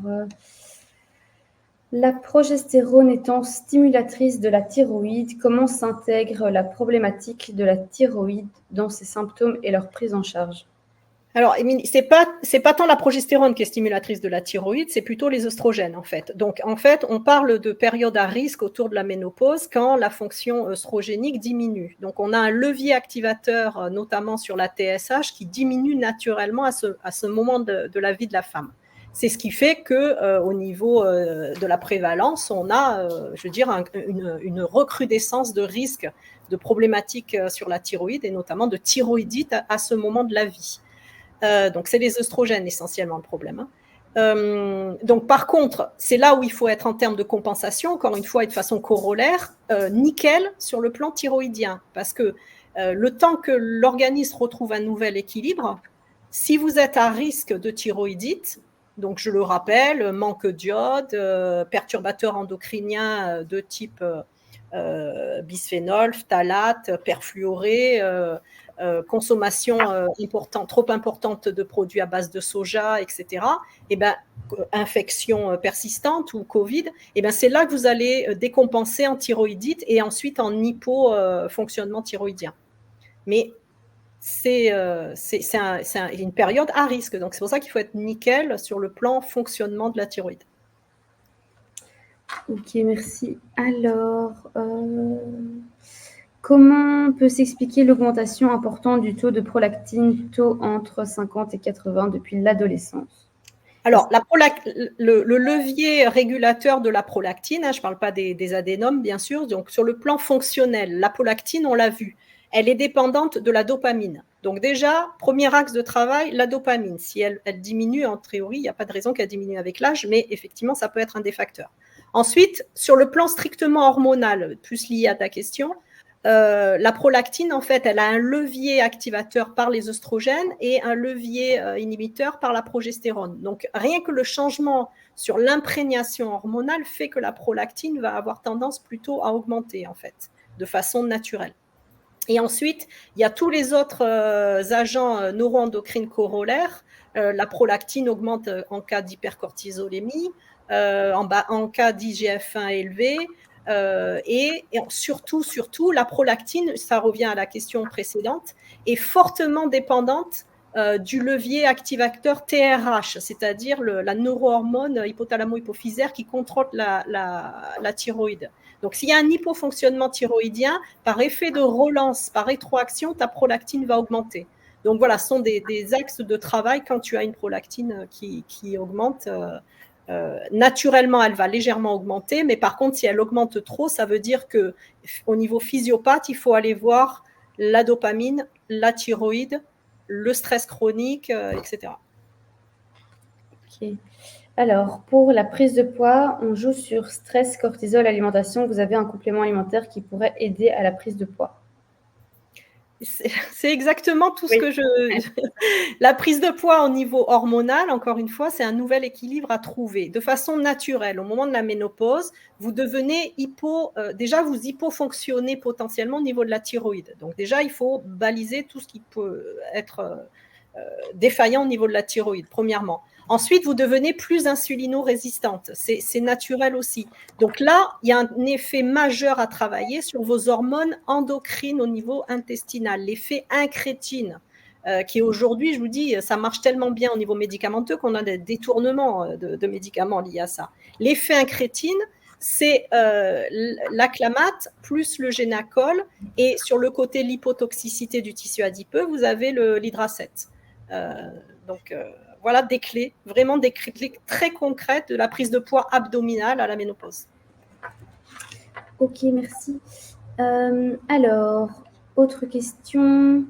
la progestérone étant stimulatrice de la thyroïde, comment s'intègre la problématique de la thyroïde dans ses symptômes et leur prise en charge? Alors, Émilie, c'est pas tant la progestérone qui est stimulatrice de la thyroïde, c'est plutôt les œstrogènes, en fait. Donc, en fait, on parle de période à risque autour de la ménopause quand la fonction œstrogénique diminue. Donc, on a un levier activateur, notamment sur la TSH, qui diminue naturellement à ce moment de la vie de la femme. C'est ce qui fait que, au niveau de la prévalence, on a, je veux dire, une recrudescence de risque de problématiques sur la thyroïde et notamment de thyroïdite à ce moment de la vie. Donc, c'est les œstrogènes essentiellement le problème, hein. Donc, par contre, c'est là où il faut être en termes de compensation, encore une fois, et de façon corollaire, nickel sur le plan thyroïdien. Parce que le temps que l'organisme retrouve un nouvel équilibre, si vous êtes à risque de thyroïdite, donc je le rappelle, manque d'iode, perturbateurs endocriniens de type bisphénol, phtalate, perfluoré, consommation trop importante de produits à base de soja, etc., et infection persistante ou Covid, et c'est là que vous allez décompenser en thyroïdite et ensuite en hypofonctionnement thyroïdien. Mais c'est une période à risque, donc c'est pour ça qu'il faut être nickel sur le plan fonctionnement de la thyroïde. Ok, merci. Alors, comment peut s'expliquer l'augmentation importante du taux de prolactine, taux entre 50 et 80 depuis l'adolescence? Alors, le levier régulateur de la prolactine, hein, je ne parle pas des adénomes, bien sûr, donc sur le plan fonctionnel, la prolactine, on l'a vu, elle est dépendante de la dopamine. Donc déjà, premier axe de travail, la dopamine. Si elle diminue, en théorie, il n'y a pas de raison qu'elle diminue avec l'âge, mais effectivement, ça peut être un des facteurs. Ensuite, sur le plan strictement hormonal, plus lié à ta question, la prolactine, en fait, elle a un levier activateur par les œstrogènes et un levier inhibiteur par la progestérone. Donc, rien que le changement sur l'imprégnation hormonale fait que la prolactine va avoir tendance plutôt à augmenter, en fait, de façon naturelle. Et ensuite, il y a tous les autres agents neuroendocrines corollaires. La prolactine augmente en cas d'hypercortisolémie, en cas d'IGF-1 élevé, et surtout, la prolactine, ça revient à la question précédente, est fortement dépendante du levier activateur TRH, c'est-à-dire la neurohormone hypothalamo-hypophysaire qui contrôle la thyroïde. Donc, s'il y a un hypofonctionnement thyroïdien, par effet de relance, par rétroaction, ta prolactine va augmenter. Donc, voilà, ce sont des axes de travail quand tu as une prolactine qui augmente. naturellement, elle va légèrement augmenter, mais par contre, si elle augmente trop, ça veut dire qu'au niveau physiopathe, il faut aller voir la dopamine, la thyroïde, le stress chronique, etc. Ok. Alors, pour la prise de poids, on joue sur stress, cortisol, alimentation. Vous avez un complément alimentaire qui pourrait aider à la prise de poids. C'est exactement tout ce que La prise de poids au niveau hormonal, encore une fois, c'est un nouvel équilibre à trouver de façon naturelle. Au moment de la ménopause, vous devenez déjà vous hypofonctionnez potentiellement au niveau de la thyroïde. Donc déjà, il faut baliser tout ce qui peut être défaillant au niveau de la thyroïde, premièrement. Ensuite, vous devenez plus insulino-résistante. C'est naturel aussi. Donc là, il y a un effet majeur à travailler sur vos hormones endocrines au niveau intestinal, l'effet incrétine, qui aujourd'hui, je vous dis, ça marche tellement bien au niveau médicamenteux qu'on a des détournements de médicaments liés à ça. L'effet incrétine, c'est l'aclamate plus le génacol, et sur le côté lipotoxicité du tissu adipeux, vous avez l'hydracète. Donc, voilà des clés, vraiment des clés très concrètes de la prise de poids abdominale à la ménopause. Ok, merci. Alors, autre question.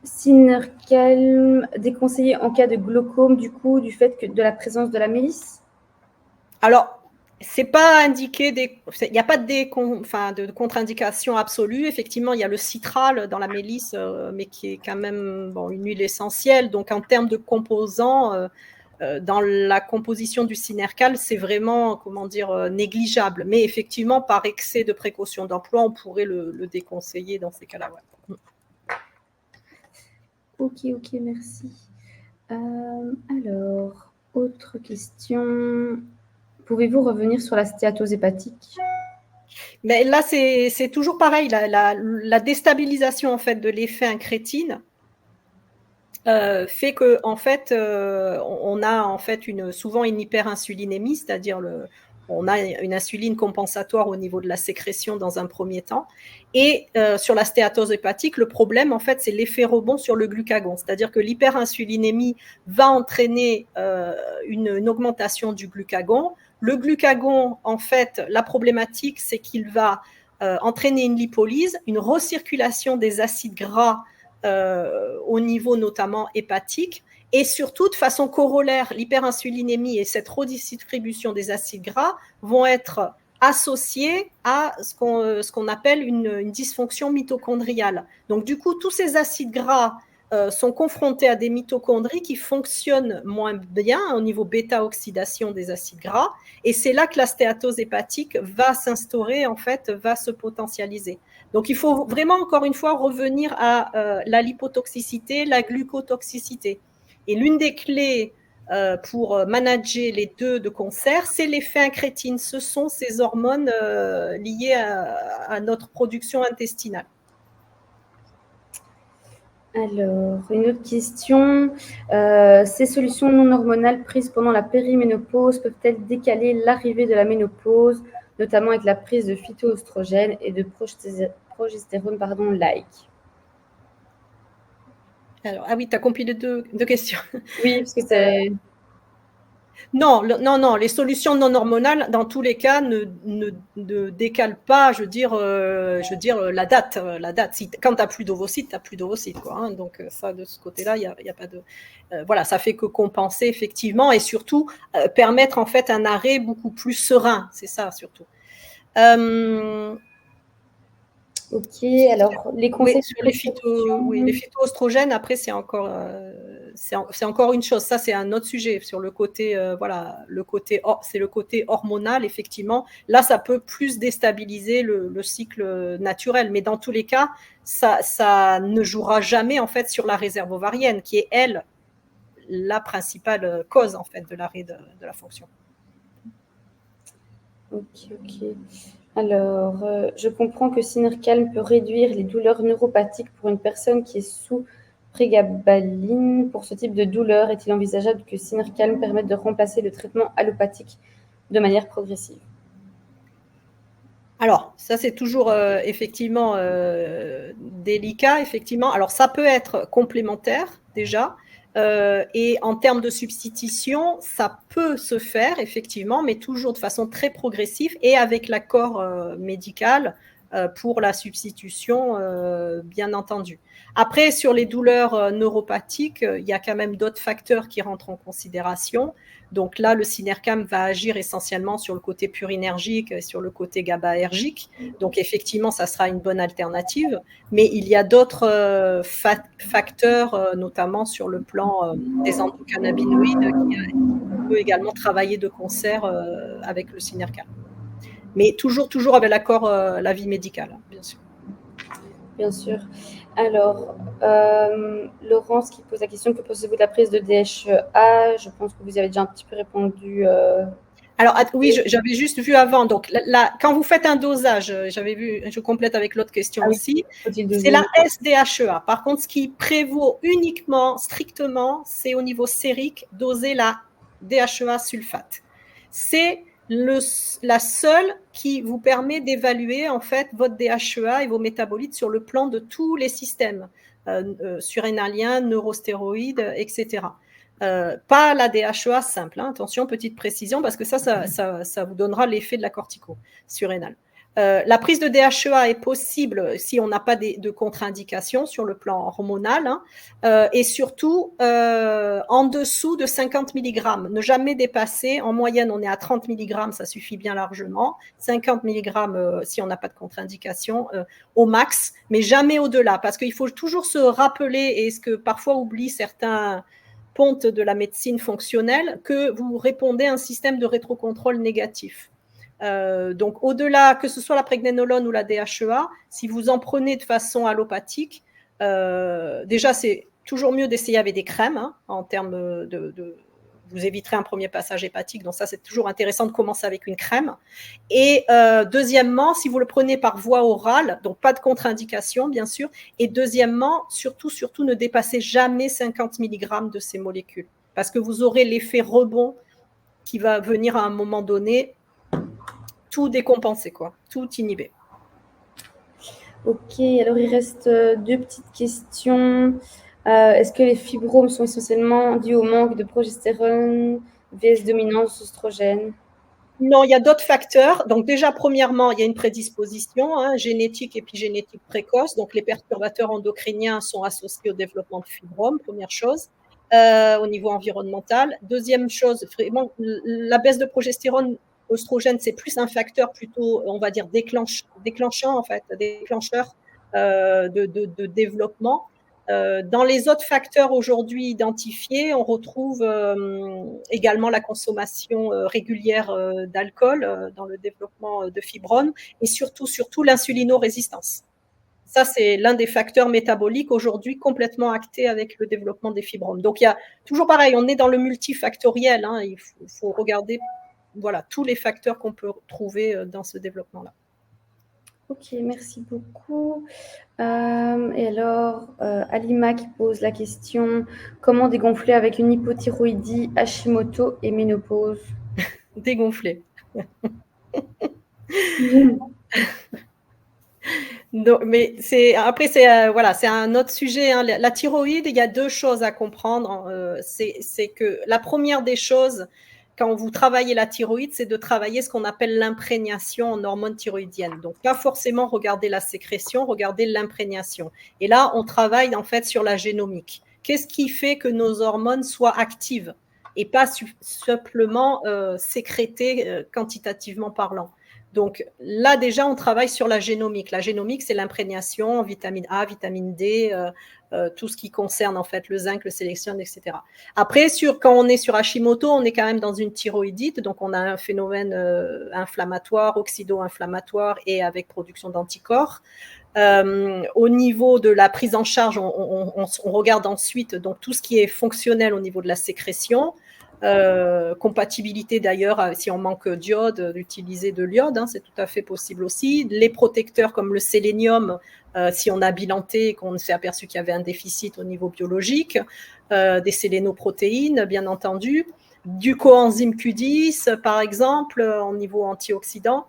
Sinercalm déconseillé en cas de glaucome, du coup, du fait de la présence de la mélisse? Alors, c'est pas indiqué, il n'y a pas de contre-indication absolue. Effectivement, il y a le citral dans la mélisse, mais qui est quand même une huile essentielle. Donc, en termes de composants, dans la composition du Sinercal, c'est vraiment, négligeable. Mais effectivement, par excès de précaution d'emploi, on pourrait le déconseiller dans ces cas-là. Ouais. Ok, merci. Alors, autre question. Pouvez-vous revenir sur la stéatose hépatique? Mais là, c'est toujours pareil. La déstabilisation en fait de l'effet incrétine fait que en fait, on a en fait souvent une hyperinsulinémie, c'est-à-dire on a une insuline compensatoire au niveau de la sécrétion dans un premier temps. Et sur la stéatose hépatique, le problème, en fait, c'est l'effet rebond sur le glucagon. C'est-à-dire que l'hyperinsulinémie va entraîner une augmentation du glucagon. Le glucagon, en fait, la problématique, c'est qu'il va entraîner une lipolyse, une recirculation des acides gras au niveau notamment hépatique. Et surtout, de façon corollaire, l'hyperinsulinémie et cette redistribution des acides gras vont être associés à ce qu'on appelle une dysfonction mitochondriale. Donc, du coup, tous ces acides gras sont confrontés à des mitochondries qui fonctionnent moins bien au niveau bêta-oxydation des acides gras. Et c'est là que la stéatose hépatique va s'instaurer, en fait, va se potentialiser. Donc, il faut vraiment, encore une fois, revenir à la lipotoxicité, la glucotoxicité. Et l'une des clés pour manager les deux de concert, c'est l'effet incrétine. Ce sont ces hormones liées à notre production intestinale. Alors, une autre question. Ces solutions non hormonales prises pendant la périménopause peuvent-elles décaler l'arrivée de la ménopause, notamment avec la prise de phytoœstrogènes et de progestérone, like? Alors, ah oui, tu as compilé deux questions. Oui, parce que c'est... Non, les solutions non hormonales, dans tous les cas, ne décalent pas, je veux dire, la date. Quand tu n'as plus d'ovocytes, tu n'as plus d'ovocytes, quoi. Hein, donc ça, de ce côté-là, il y a pas de... voilà, ça fait que compenser, effectivement, et surtout permettre, en fait, un arrêt beaucoup plus serein. C'est ça, surtout. Ok, alors les conseils sur les phytoestrogènes, après c'est encore une chose. Ça c'est un autre sujet sur le côté c'est le côté hormonal, effectivement. Là ça peut plus déstabiliser le cycle naturel, mais dans tous les cas ça ne jouera jamais en fait sur la réserve ovarienne qui est elle la principale cause en fait de l'arrêt de la fonction. Ok. Alors, je comprends que Sinercalm peut réduire les douleurs neuropathiques pour une personne qui est sous prégabaline. Pour ce type de douleur, est-il envisageable que Sinercalm permette de remplacer le traitement allopathique de manière progressive? Alors, ça c'est toujours effectivement délicat, effectivement. Alors, ça peut être complémentaire déjà. Et en termes de substitution, ça peut se faire effectivement, mais toujours de façon très progressive et avec l'accord médical pour la substitution, bien entendu. Après, sur les douleurs neuropathiques, il y a quand même d'autres facteurs qui rentrent en considération. Donc là, le Synercam va agir essentiellement sur le côté purinergique et sur le côté GABAergique. Donc effectivement, ça sera une bonne alternative. Mais il y a d'autres facteurs, notamment sur le plan des endocannabinoïdes, qui peut également travailler de concert avec le Synercam. Mais toujours avec l'accord, l'avis médical, bien sûr. Bien sûr. Alors, Laurence qui pose la question, que pensez-vous de la prise de DHEA? Je pense que vous avez déjà un petit peu répondu. Alors, oui, j'avais juste vu avant. Donc, quand vous faites un dosage, j'avais vu, je complète avec l'autre question aussi, c'est la SDHEA. Par contre, ce qui prévaut uniquement, strictement, c'est au niveau sérique, doser la DHEA sulfate. C'est la seule qui vous permet d'évaluer en fait votre DHEA et vos métabolites sur le plan de tous les systèmes surrénaliens, neurostéroïdes, etc. Pas la DHEA simple, hein. Attention, petite précision, parce que ça vous donnera l'effet de la cortico surrénale. La prise de DHEA est possible si on n'a pas de contre-indication sur le plan hormonal, hein, et surtout en dessous de 50 mg. Ne jamais dépasser. En moyenne, on est à 30 mg, ça suffit bien largement. 50 mg si on n'a pas de contre-indication au max, mais jamais au-delà, parce qu'il faut toujours se rappeler, et ce que parfois oublient certains ponte de la médecine fonctionnelle, que vous répondez à un système de rétrocontrôle négatif. Donc, au-delà, que ce soit la prégnénolone ou la DHEA, si vous en prenez de façon allopathique, déjà, c'est toujours mieux d'essayer avec des crèmes, hein, en termes vous éviterez un premier passage hépatique, donc ça, c'est toujours intéressant de commencer avec une crème. Et deuxièmement, si vous le prenez par voie orale, donc pas de contre-indication, bien sûr, et deuxièmement, surtout, ne dépassez jamais 50 mg de ces molécules, parce que vous aurez l'effet rebond qui va venir à un moment donné tout décompenser, quoi, tout inhiber. Ok, alors il reste deux petites questions. Est-ce que les fibromes sont essentiellement dus au manque de progestérone, vs dominance oestrogène? Non, il y a d'autres facteurs. Donc déjà, premièrement, il y a une prédisposition, hein, génétique, épigénétique précoce. Donc les perturbateurs endocriniens sont associés au développement de fibromes, première chose, au niveau environnemental. Deuxième chose, vraiment, la baisse de progestérone, oestrogène, c'est plus un facteur plutôt, on va dire, déclenchant, en fait, déclencheur de développement. Dans les autres facteurs aujourd'hui identifiés, on retrouve également la consommation régulière d'alcool dans le développement de fibromes et surtout l'insulinorésistance. Ça, c'est l'un des facteurs métaboliques aujourd'hui complètement actés avec le développement des fibromes. Donc, il y a toujours pareil, on est dans le multifactoriel, hein, il faut regarder voilà, tous les facteurs qu'on peut trouver dans ce développement-là. Ok, merci beaucoup. Et alors, Alima qui pose la question, comment dégonfler avec une hypothyroïdie, Hashimoto et ménopause? Dégonfler. Donc, mais après c'est voilà, c'est un autre sujet, hein. La thyroïde, il y a deux choses à comprendre. C'est que la première des choses, quand vous travaillez la thyroïde, c'est de travailler ce qu'on appelle l'imprégnation en hormones thyroïdiennes. Donc, pas forcément regarder la sécrétion, regarder l'imprégnation. Et là, on travaille en fait sur la génomique. Qu'est-ce qui fait que nos hormones soient actives et pas simplement sécrétées quantitativement parlant? Donc là, déjà, on travaille sur la génomique. La génomique, c'est l'imprégnation en vitamine A, vitamine D, tout ce qui concerne en fait le zinc, le sélectionne, etc. Après, quand on est sur Hashimoto, on est quand même dans une thyroïdite, donc on a un phénomène inflammatoire, oxydo-inflammatoire et avec production d'anticorps. Au niveau de la prise en charge, on regarde ensuite donc tout ce qui est fonctionnel au niveau de la sécrétion. Compatibilité d'ailleurs, si on manque d'iode, d'utiliser de l'iode, hein, c'est tout à fait possible aussi. Les protecteurs comme le sélénium, si on a bilanté et qu'on s'est aperçu qu'il y avait un déficit au niveau biologique, des sélénoprotéines, bien entendu, du coenzyme Q10, par exemple, au niveau antioxydant.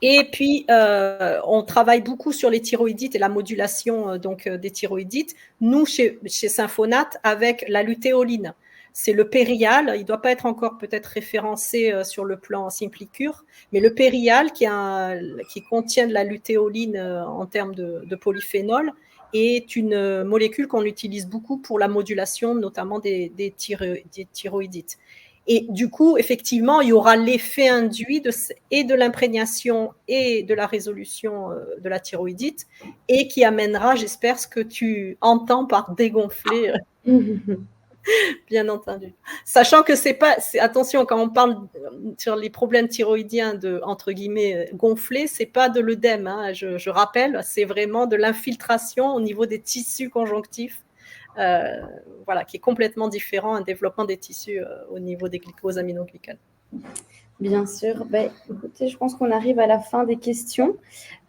Et puis, on travaille beaucoup sur les thyroïdites et la modulation des thyroïdites. Nous, chez Symphonate, avec la lutéoline. C'est le Périal, il ne doit pas être encore peut-être référencé sur le plan Simplicure, mais le Périal qui contient de la lutéoline en termes de polyphénol est une molécule qu'on utilise beaucoup pour la modulation notamment des thyroïdites. Et du coup, effectivement, il y aura l'effet induit et de l'imprégnation et de la résolution de la thyroïdite, et qui amènera, j'espère, ce que tu entends par dégonfler, bien entendu. Sachant que attention, quand on parle sur les problèmes thyroïdiens de, entre guillemets, gonflés, c'est pas de l'œdème, hein, je rappelle, c'est vraiment de l'infiltration au niveau des tissus conjonctifs. Voilà, qui est complètement différent, un développement des tissus au niveau des glycosaminoglycanes. Bien sûr. Ben, écoutez, je pense qu'on arrive à la fin des questions.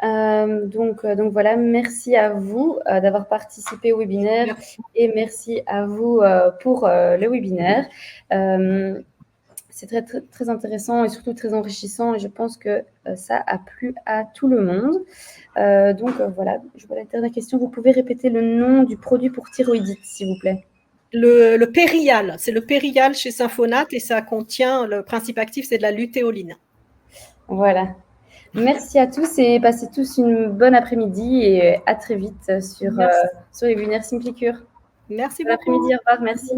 Donc voilà, merci à vous d'avoir participé au webinaire. Merci. Et merci à vous pour le webinaire. C'est très, très, très intéressant et surtout très enrichissant, et je pense que ça a plu à tout le monde. Voilà, je vois la dernière question. Vous pouvez répéter le nom du produit pour thyroïdite, s'il vous plaît? Le Périal, c'est le Périal chez Symphonate, et ça contient, le principe actif, c'est de la lutéoline. Voilà. Merci à tous et passez tous une bonne après-midi et à très vite sur les webinaires Simplicure. Merci beaucoup. Bon après-midi, au revoir, merci.